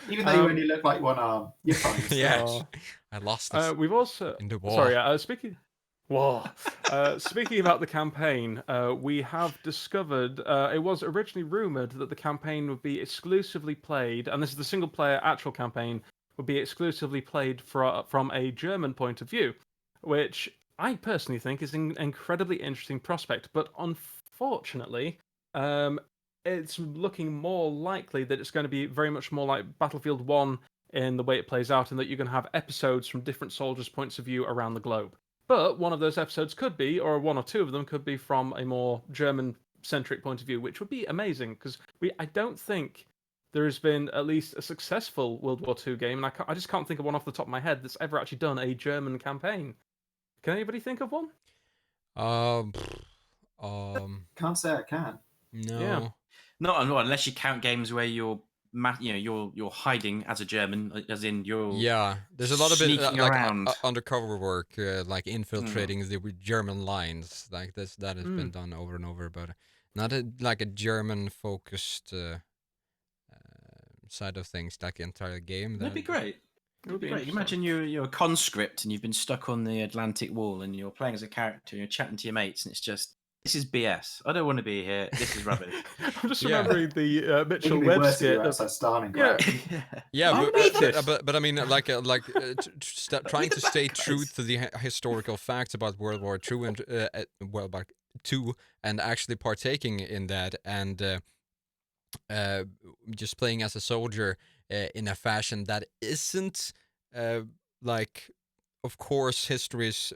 Even though you only look like one arm, you're fine. Yeah, Oh. I lost this We've also in the war. sorry. Speaking. Whoa. Speaking about the campaign, we have discovered it was originally rumored that the campaign would be exclusively played, and this is the single-player actual campaign, would be exclusively played from a German point of view, which I personally think is an incredibly interesting prospect. But unfortunately, it's looking more likely that it's going to be very much more like Battlefield 1 in the way it plays out, and that you're going to have episodes from different soldiers' points of view around the globe. But one of those episodes could be, or one or two of them could be from a more German-centric point of view, which would be amazing, because I don't think there has been at least a successful World War II game, and I just can't think of one off the top of my head that's ever actually done a German campaign. Can anybody think of one? Can't say I can. No. Yeah. Not unless you count games where you're hiding as a German, as in you're there's a lot of it sneaking like around. undercover work, like infiltrating the German lines, like this that has been done over and over, but not like a German focused side of things, like the entire game. That'd be great. It would be Great. Imagine you're a conscript and you've been stuck on the Atlantic Wall and you're playing as a character and you're chatting to your mates and it's just, this is BS. I don't want to be here. This is rubbish. I'm just remembering the Mitchell It'd be Webb worse if you skit. were outside Stalingrad. But I mean, trying to stay true to the historical facts about World War II and World War II, and actually partaking in that, and just playing as a soldier in a fashion that isn't like, of course, history is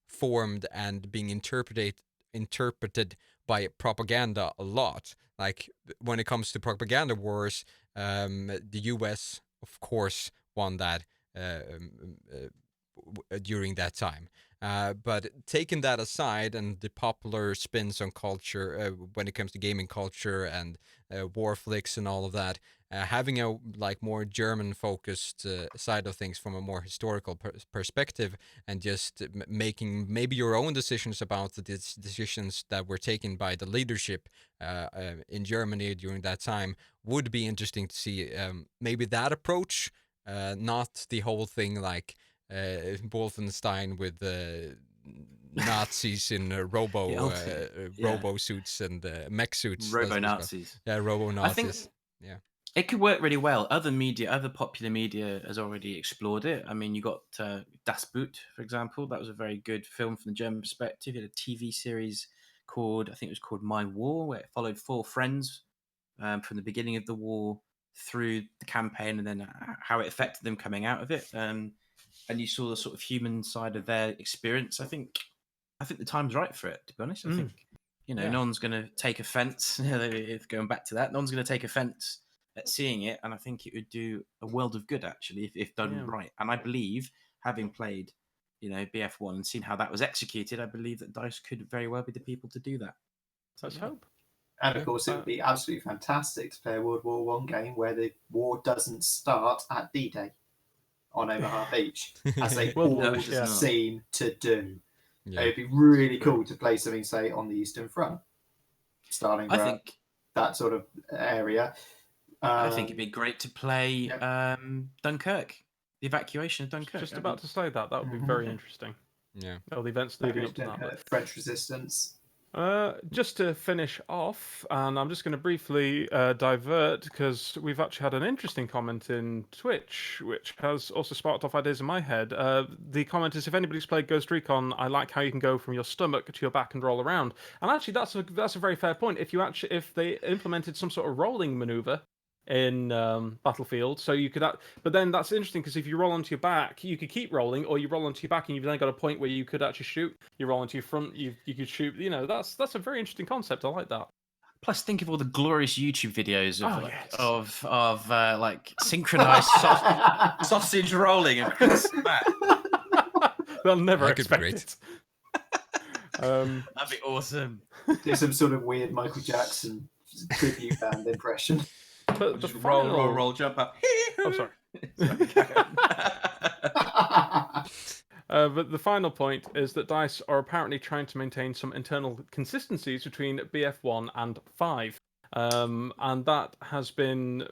formed and being interpreted by propaganda a lot. Like when it comes to propaganda wars, the U.S. of course won that during that time. But taking that aside, and the popular spins on culture when it comes to gaming culture and war flicks and all of that, having a more German focused side of things from a more historical perspective, and just making maybe your own decisions about the decisions that were taken by the leadership in Germany during that time would be interesting to see. Maybe that approach, not the whole thing like Wolfenstein with Nazis in robo suits and mech suits. Robo Nazis. Yeah, robo Nazis. I think it could work really well. Other popular media has already explored it. I mean, you got Das Boot, for example. That was a very good film from the German perspective. It had a TV series called My War, where it followed 4 friends from the beginning of the war through the campaign, and then how it affected them coming out of it. And you saw the sort of human side of their experience. I think the time's right for it, to be honest. I think, no one's going to take offense. If going back to that, no one's going to take offense at seeing it. And I think it would do a world of good, actually, if done right. And I believe, having played, BF1 and seen how that was executed, I believe that DICE could very well be the people to do that. So let's hope. And of course, it would be absolutely fantastic to play a World War I game where the war doesn't start at D-Day on Omaha Beach, as they all seem to do. Yeah. It would be really cool to play something, say, on the Eastern Front, Stalingrad, that sort of area. I think it'd be great to play Yep. Dunkirk, the evacuation of Dunkirk. Just That'd about to say that would be very interesting. Yeah. All the events leading up to that. But French resistance. just to finish off, and I'm just going to briefly divert because we've actually had an interesting comment in Twitch, which has also sparked off ideas in my head. The comment is, if anybody's played Ghost Recon, I like how you can go from your stomach to your back and roll around. And actually, that's a very fair point. If they implemented some sort of rolling maneuver in Battlefield, so you could. But then that's interesting because if you roll onto your back, you could keep rolling, or you roll onto your back and you've then got a point where you could actually shoot. You roll onto your front, you could shoot. You know, that's a very interesting concept. I like that. Plus, think of all the glorious YouTube videos of Oh, yes. like synchronized sausage rolling across the map. They'll never That could be expect great. it. That'd be awesome. Do some sort of weird Michael Jackson tribute band impression. But the Just final... roll, jump up. Oh, sorry. But the final point is that DICE are apparently trying to maintain some internal consistencies between BF1 and 5. And that has been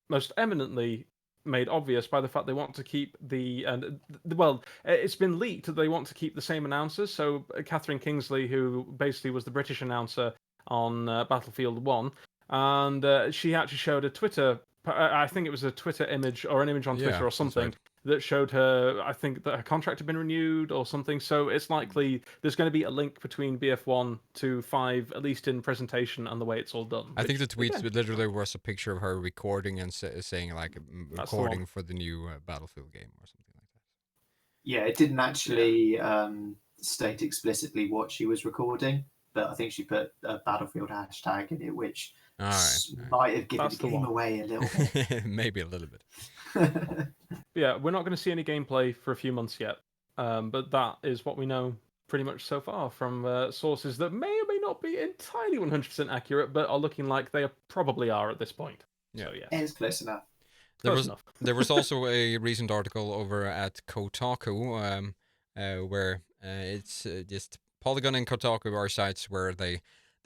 most eminently made obvious by the fact they want to keep it's been leaked that they want to keep the same announcers. So Catherine Kingsley, who basically was the British announcer on Battlefield 1, and she actually showed a Twitter, I think it was a Twitter image or an image on Twitter or something, that showed her, I think that her contract had been renewed or something. So it's likely there's going to be a link between BF1 to 5, at least in presentation and the way it's all done. I think the tweet literally was a picture of her recording and saying like recording for the new Battlefield game or something like that. Yeah, it didn't actually state explicitly what she was recording, but I think she put a Battlefield hashtag in it, which might have given the game away a little bit. Maybe a little bit. Yeah, we're not going to see any gameplay for a few months yet, but that is what we know pretty much so far from sources that may or may not be entirely 100% accurate, but are looking like they probably are at this point. Yeah, so, yeah. It's close enough. There was also a recent article over at Kotaku where it's just Polygon and Kotaku are sites where they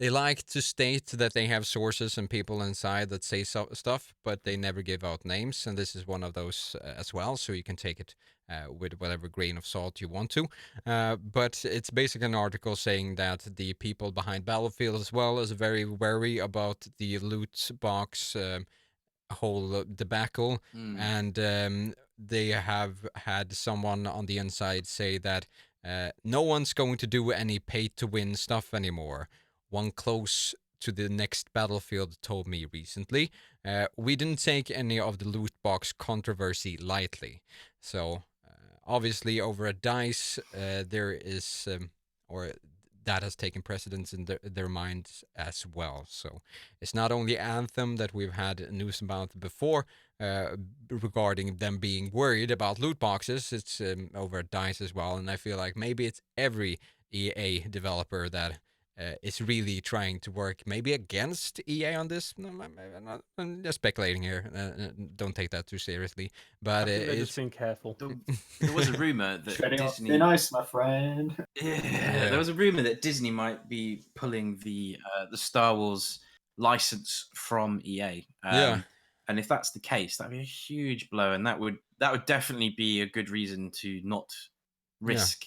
like to state that they have sources and people inside that say stuff, but they never give out names. And this is one of those as well, so you can take it with whatever grain of salt you want to. But it's basically an article saying that the people behind Battlefield as well is very wary about the loot box whole debacle. And they have had someone on the inside say that no one's going to do any pay-to-win stuff anymore. One close to the next Battlefield told me recently, we didn't take any of the loot box controversy lightly. So obviously over at DICE there is, or that has taken precedence in their minds as well. So it's not only Anthem that we've had news about before regarding them being worried about loot boxes. It's over at DICE as well. And I feel like maybe it's every EA developer that is really trying to work maybe against EA on this. I'm just speculating here. Don't take that too seriously. But they're just being careful. There was a rumor that Disney. They're nice, my friend. Yeah, there was a rumor that Disney might be pulling the Star Wars license from EA. And if that's the case, that'd be a huge blow, and that would definitely be a good reason to not risk.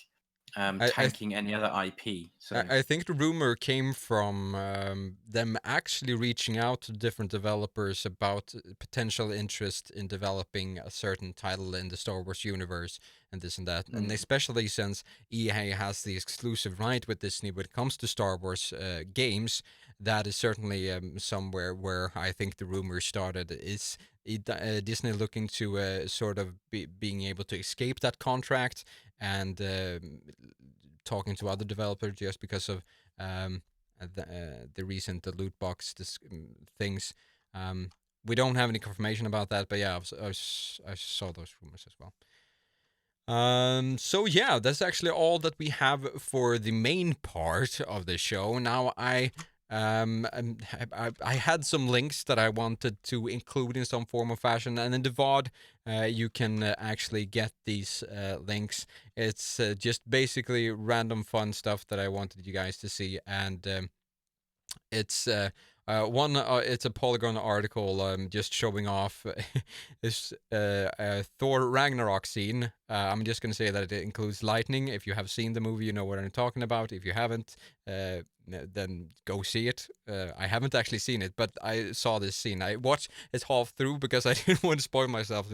Tanking any other IP. So I think the rumor came from them actually reaching out to different developers about potential interest in developing a certain title in the Star Wars universe and this and that. And especially since EA has the exclusive right with Disney when it comes to Star Wars games, that is certainly somewhere where I think the rumor started. Is Disney looking to sort of being able to escape that contract and talking to other developers just because of the recent loot box things. We don't have any confirmation about that, but yeah, I saw those rumors as well. So yeah, that's actually all that we have for the main part of the show. Now I had some links that I wanted to include in some form or fashion, and in the VOD, you can actually get these links. It's just basically random fun stuff that I wanted you guys to see, and it's One, it's a Polygon article just showing off this Thor Ragnarok scene. I'm just going to say that it includes lightning. If you have seen the movie, you know what I'm talking about. If you haven't, then go see it. I haven't actually seen it, but I saw this scene. I watched it half through because I didn't want to spoil myself.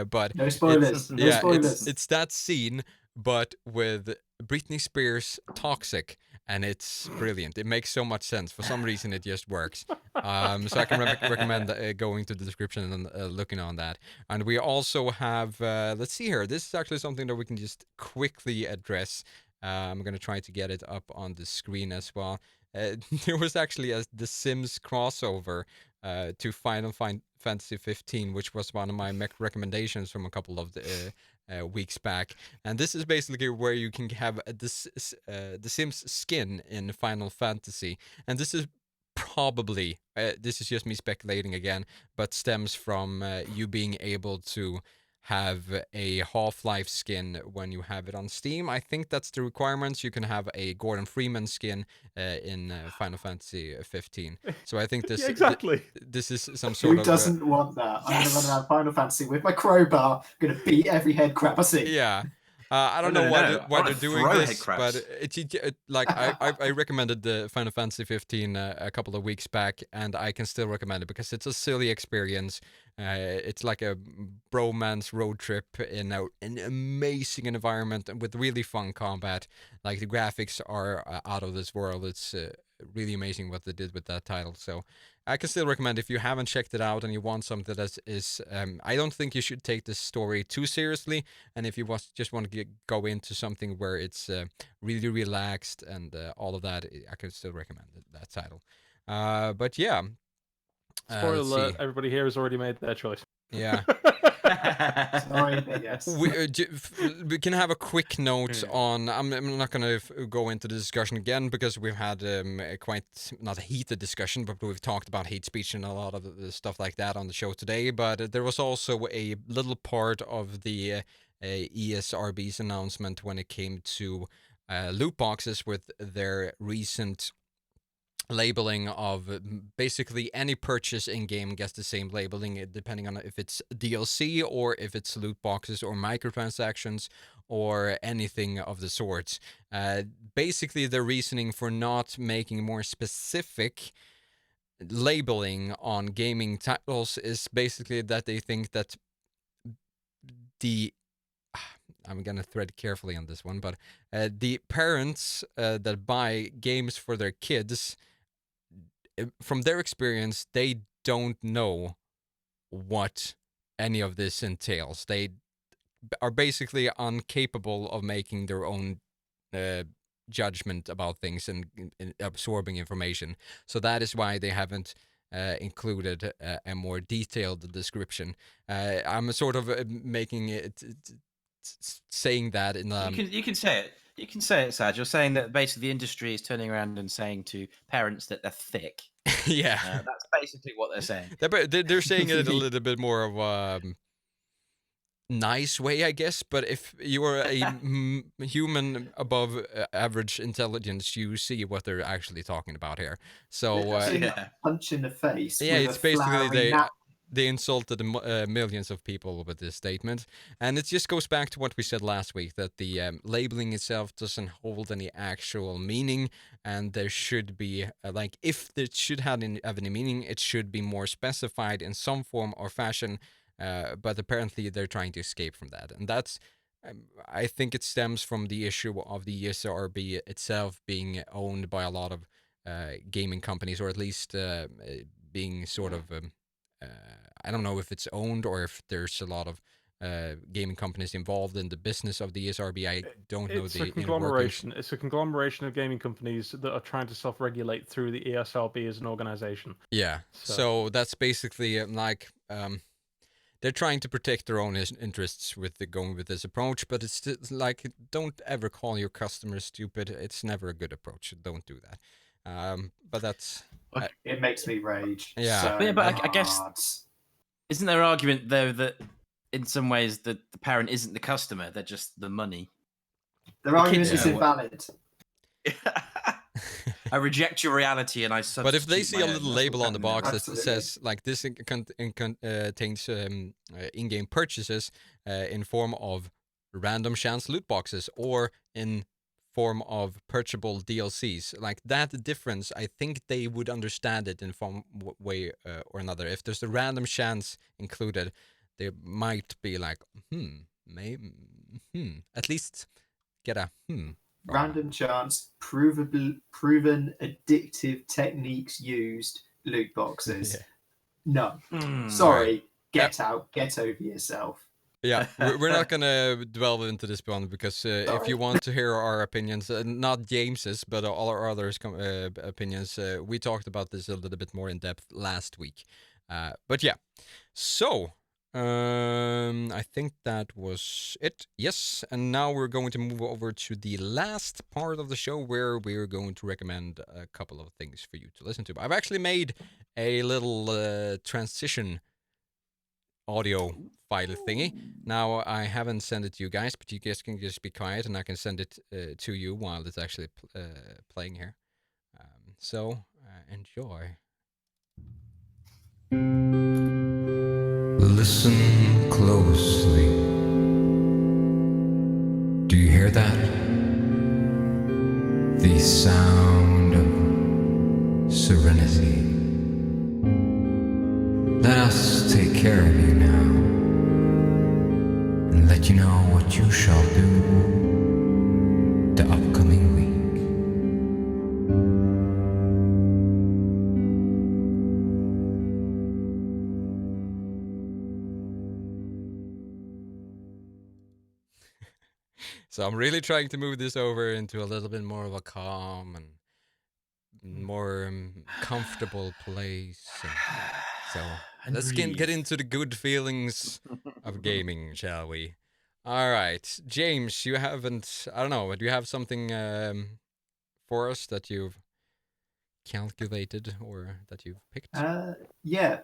But No spoilers. No yeah, spoilers. it's that scene, but with Britney Spears toxic, and it's brilliant. It makes so much sense. For some reason, it just works. So I can recommend going to the description and looking on that. And we also have, let's see here. This is actually something that we can just quickly address. I'm going to try to get it up on the screen as well. There was actually a The Sims crossover to Final Fantasy 15, which was one of my recommendations from a couple of weeks back. And this is basically where you can have the Sims skin in Final Fantasy. And this is probably, this is just me speculating again, but stems from you being able to have a Half-Life skin when you have it on Steam. I think that's the requirements. You can have a Gordon Freeman skin in Final Fantasy 15. So I think this exactly. this is some sort Who of doesn't want that? I'm going to run around Final Fantasy with my crowbar, going to beat every head crab I see. yeah. I don't No, know no, why, no. why I they're wanna doing throw this, head crabs. but like I recommended the Final Fantasy 15 a couple of weeks back, and I can still recommend it because it's a silly experience. It's like a bromance road trip in an amazing environment and with really fun combat. Like the graphics are out of this world. It's really amazing what they did with that title. So I can still recommend if you haven't checked it out and you want something that is. I don't think you should take this story too seriously, and if you just want to go into something where it's really relaxed and all of that, I can still recommend that title. But yeah, Spoiler let's alert, see. everybody here has already made their choice. Yeah. Sorry, but yes. We can have a quick note on. I'm not going to go into the discussion again because we've had quite not a heated discussion, but we've talked about hate speech and a lot of stuff like that on the show today. But there was also a little part of the ESRB's announcement when it came to loot boxes with their recent labeling of basically any purchase in game gets the same labeling depending on if it's DLC or if it's loot boxes or microtransactions or anything of the sorts. Basically, the reasoning for not making more specific labeling on gaming titles is basically that they think that I'm gonna tread carefully on this one, but the parents that buy games for their kids, from their experience, they don't know what any of this entails. They are basically incapable of making their own judgment about things and absorbing information. So that is why they haven't included a more detailed description. I'm sort of making it, saying that in you can say it. You can say it, Sad. You're saying that basically the industry is turning around and saying to parents that they're thick. yeah. That's basically what they're saying. They're saying it a little bit more of nice way, I guess. But if you are a human above average intelligence, you see what they're actually talking about here. So Punch in the face. yeah, with it's a basically flowery napkin. they insulted millions of people with this statement, and it just goes back to what we said last week, that the labeling itself doesn't hold any actual meaning, and there should be like, if it should have any meaning, it should be more specified in some form or fashion. But apparently they're trying to escape from that, and that's. I think it stems from the issue of the ESRB itself being owned by a lot of gaming companies, or at least being sort of. I don't know if it's owned or if there's a lot of gaming companies involved in the business of the ESRB. I don't know the inner workings. It's a conglomeration of gaming companies that are trying to self-regulate through the ESRB as an organization. Yeah, so that's basically like they're trying to protect their own interests with going with this approach, but it's like, don't ever call your customers stupid. It's never a good approach. Don't do that. But that's It makes me rage. Yeah. So But yeah, but I guess hard. isn't there an argument though that in some ways the parent isn't the customer; they're just the money. Their argument kids is know invalid. I reject your reality and I substitute But if they see my a own. little That's label what's on the happening now. box that Absolutely. says like this contains in-game purchases in form of random chance loot boxes or in form of purchasable DLCs, like that difference, I think they would understand it in some way or another. If there's a random chance included, they might be like, maybe, at least get a from Random chance, proven addictive techniques used, loot boxes. Yeah. No. Hmm. Sorry. Yep. Get out. Get over yourself. Yeah, we're not gonna delve into this one because if you want to hear our opinions, not James's, but all our others' opinions, we talked about this a little bit more in depth last week. But yeah, so I think that was it. Yes, and now we're going to move over to the last part of the show where we're going to recommend a couple of things for you to listen to. I've actually made a little transition audio file thingy. Now, I haven't sent it to you guys, but you guys can just be quiet and I can send it to you while it's actually playing here. So, enjoy. Listen closely. Do you hear that? The sound of serenity. Let us take care of you now, and let you know what you shall do the upcoming week. So I'm really trying to move this over into a little bit more of a calm and more comfortable place. So And let's get breathe. into the good feelings of gaming, shall we? All right, James, you haven't. I don't know. Do you have something for us that you've calculated or that you've picked? Yeah.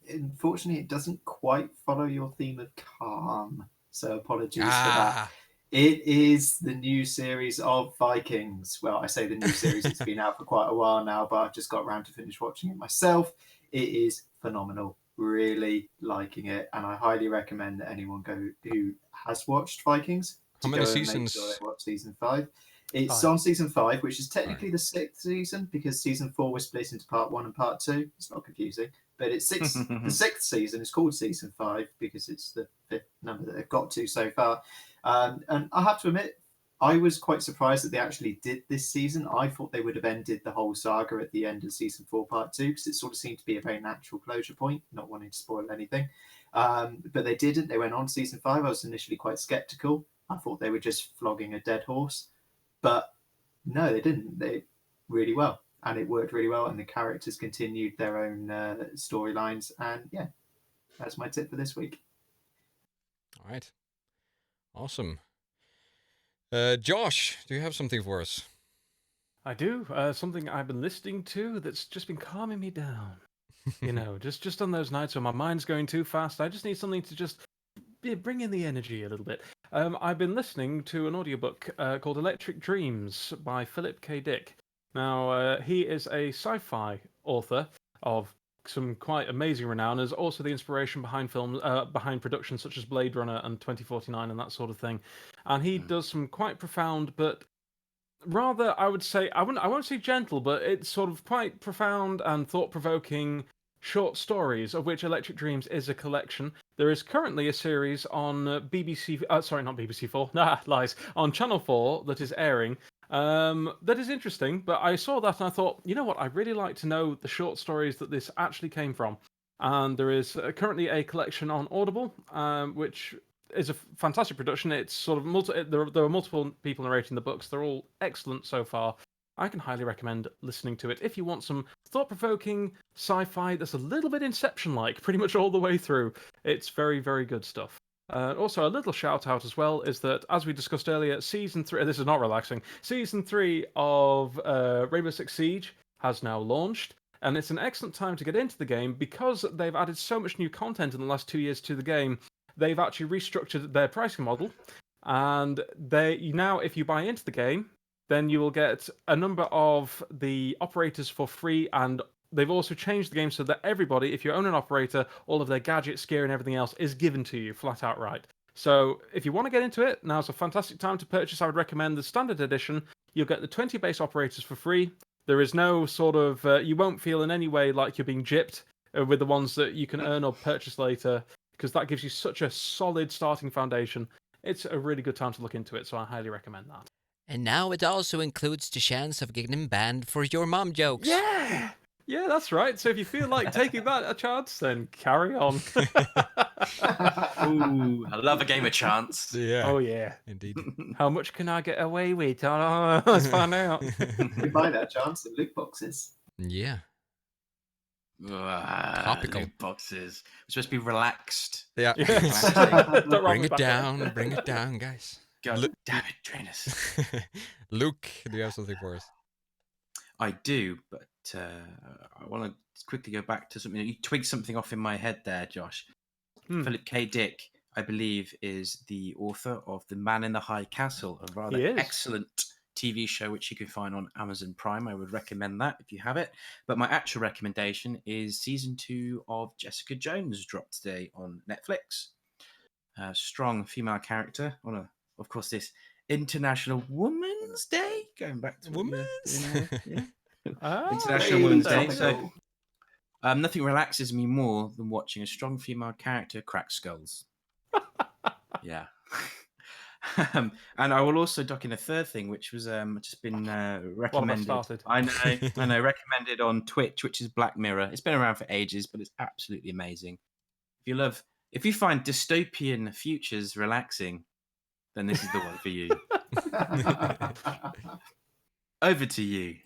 Unfortunately, it doesn't quite follow your theme of calm. So apologies for that. It is the new series of Vikings. Well, I say the new series, it's been out for quite a while now, but I've just got around to finish watching it myself. It is phenomenal. Really liking it. And I highly recommend that anyone go who has watched Vikings to How many go and make seasons? sure they watch season 5. It's 5. on season 5, which is technically the 6th season because season 4 was split into part 1 and part 2. It's not confusing, but it's the 6th season is called season 5 because it's the 5th number that they've got to so far. And I have to admit, I was quite surprised that they actually did this season. I thought they would have ended the whole saga at the end of season 4, part 2, because it sort of seemed to be a very natural closure point, not wanting to spoil anything. But they didn't. They went on to season 5. I was initially quite skeptical. I thought they were just flogging a dead horse. But no, they didn't. They really well. And it worked really well. And the characters continued their own storylines. And yeah, that's my tip for this week. All right. Awesome. Josh, do you have something for us? I do. Something I've been listening to that's just been calming me down. You know, just on those nights when my mind's going too fast, I just need something to just bring in the energy a little bit. I've been listening to an audiobook called Electric Dreams by Philip K. Dick. Now, he is a sci-fi author of some quite amazing renown, as also the inspiration behind films, behind productions such as Blade Runner and 2049 and that sort of thing. And he does some quite profound, but rather, I would say, I won't say gentle, but it's sort of quite profound and thought-provoking short stories, of which Electric Dreams is a collection. There is currently a series on BBC, sorry, not BBC4, lies, on Channel 4 that is airing. That is interesting, but I saw that and I thought, you know what, I'd really like to know the short stories that this actually came from. And there is currently a collection on Audible, which is a fantastic production. It's sort of there are multiple people narrating the books. They're all excellent so far. I can highly recommend listening to it if you want some thought-provoking sci-fi that's a little bit Inception-like, pretty much all the way through. It's very, very good stuff. Also, a little shout-out as well is that, as we discussed earlier, Season 3... This is not relaxing. Season 3 of Rainbow Six Siege has now launched, and it's an excellent time to get into the game because they've added so much new content in the last 2 years to the game. They've actually restructured their pricing model, and now, if you buy into the game, then you will get a number of the operators for free, and they've also changed the game so that everybody, if you own an operator, all of their gadgets, gear, and everything else is given to you flat out right. So if you want to get into it, now's a fantastic time to purchase. I would recommend the standard edition. You'll get the 20 base operators for free. There is no sort of, you won't feel in any way like you're being gypped with the ones that you can earn or purchase later, because that gives you such a solid starting foundation. It's a really good time to look into it, so I highly recommend that. And now it also includes the chance of getting banned for your mom jokes. Yeah! Yeah, that's right. So if you feel like taking that a chance, then carry on. Ooh, I love a game of chance. Yeah. Oh, yeah. Indeed. How much can I get away with? Oh, let's find out. You buy that chance in loot boxes. Yeah. Topical boxes. We're supposed to be relaxed. Yeah. Yes. Relaxing. Don't Bring me it back down. up. Bring it down, guys. God damn it, trainers. Luke, do you have something for us? I do, but I want to quickly go back to something. You twigged something off in my head there, Josh. Philip K. Dick, I believe, is the author of The Man in the High Castle, a rather excellent TV show which you can find on Amazon Prime. I would recommend that if you have it. But my actual recommendation is season 2 of Jessica Jones, dropped today on Netflix. Strong female character on of course, this International Women's Day. Going back to Women's? International Women's Day. So nothing relaxes me more than watching a strong female character crack skulls. Yeah. And I will also dock in a third thing, which was just been recommended. I know, recommended on Twitch, which is Black Mirror. It's been around for ages, but it's absolutely amazing. If you find dystopian futures relaxing, then this is the one for you. Over to you.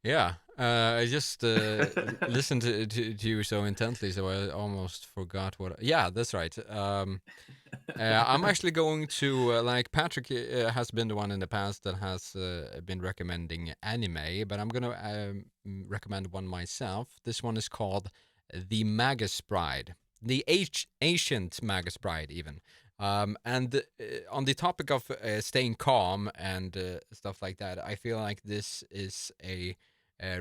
Yeah, I just listened to you so intently, so I almost forgot what. Yeah, that's right. I'm actually going to like Patrick has been the one in the past that has been recommending anime, but I'm gonna recommend one myself. This one is called The Magus Bride, the ancient Magus Bride, even. And on the topic of staying calm and stuff like that, I feel like this is a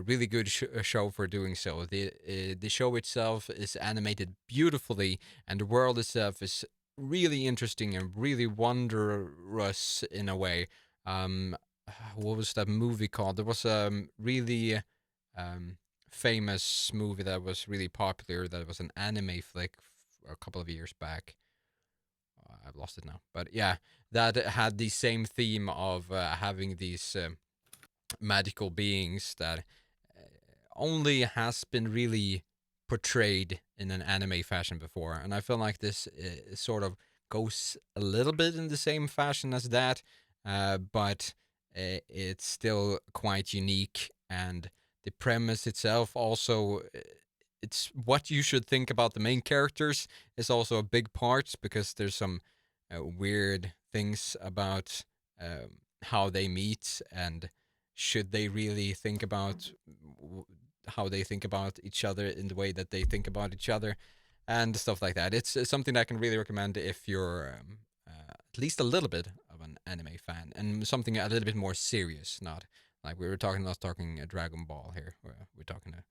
really good show for doing so. The show itself is animated beautifully, and the world itself is really interesting and really wondrous in a way. What was that movie called? There was a really famous movie that was really popular. That was an anime flick a couple of years back. I've lost it now, but yeah, that had the same theme of having these magical beings that only has been really portrayed in an anime fashion before, and I feel like this sort of goes a little bit in the same fashion as that, but it's still quite unique, and the premise itself also. It's what you should think about the main characters is also a big part, because there's some weird things about how they meet, and should they really think about how they think about each other in the way that they think about each other, and stuff like that. It's something that I can really recommend if you're at least a little bit of an anime fan, and something a little bit more serious, not like we were not talking Dragon Ball here. We're talking a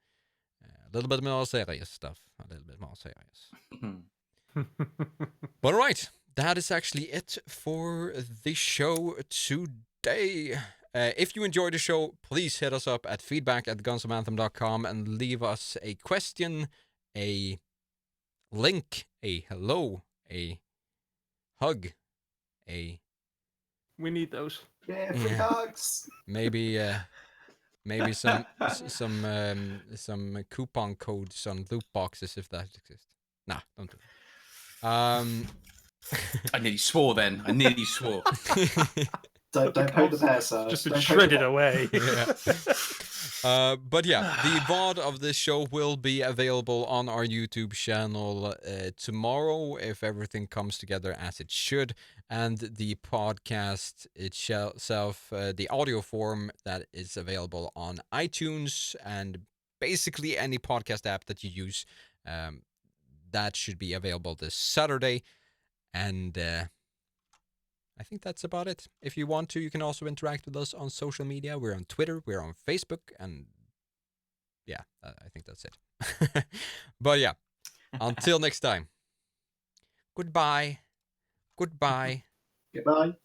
little bit more serious stuff. A little bit more serious. But all right, that is actually it for the show today. If you enjoyed the show, please hit us up at feedback@gunsofanthem.com and leave us a question, a link, a hello, a hug, a... We need those. Yeah, free hugs. Maybe some coupon codes on loot boxes if that exists. Nah, don't do it. I nearly swore then. I nearly swore. Don't poke the bear, sir. Just Don't been poke the shredded bear. away. Yeah. But yeah, the VOD of this show will be available on our YouTube channel tomorrow, if everything comes together as it should. And the podcast itself, the audio form, that is available on iTunes and basically any podcast app that you use. That should be available this Saturday. And I think that's about it. If you want to, you can also interact with us on social media. We're on Twitter, we're on Facebook, and yeah, I think that's it. But yeah, until next time. Goodbye. Goodbye. Goodbye.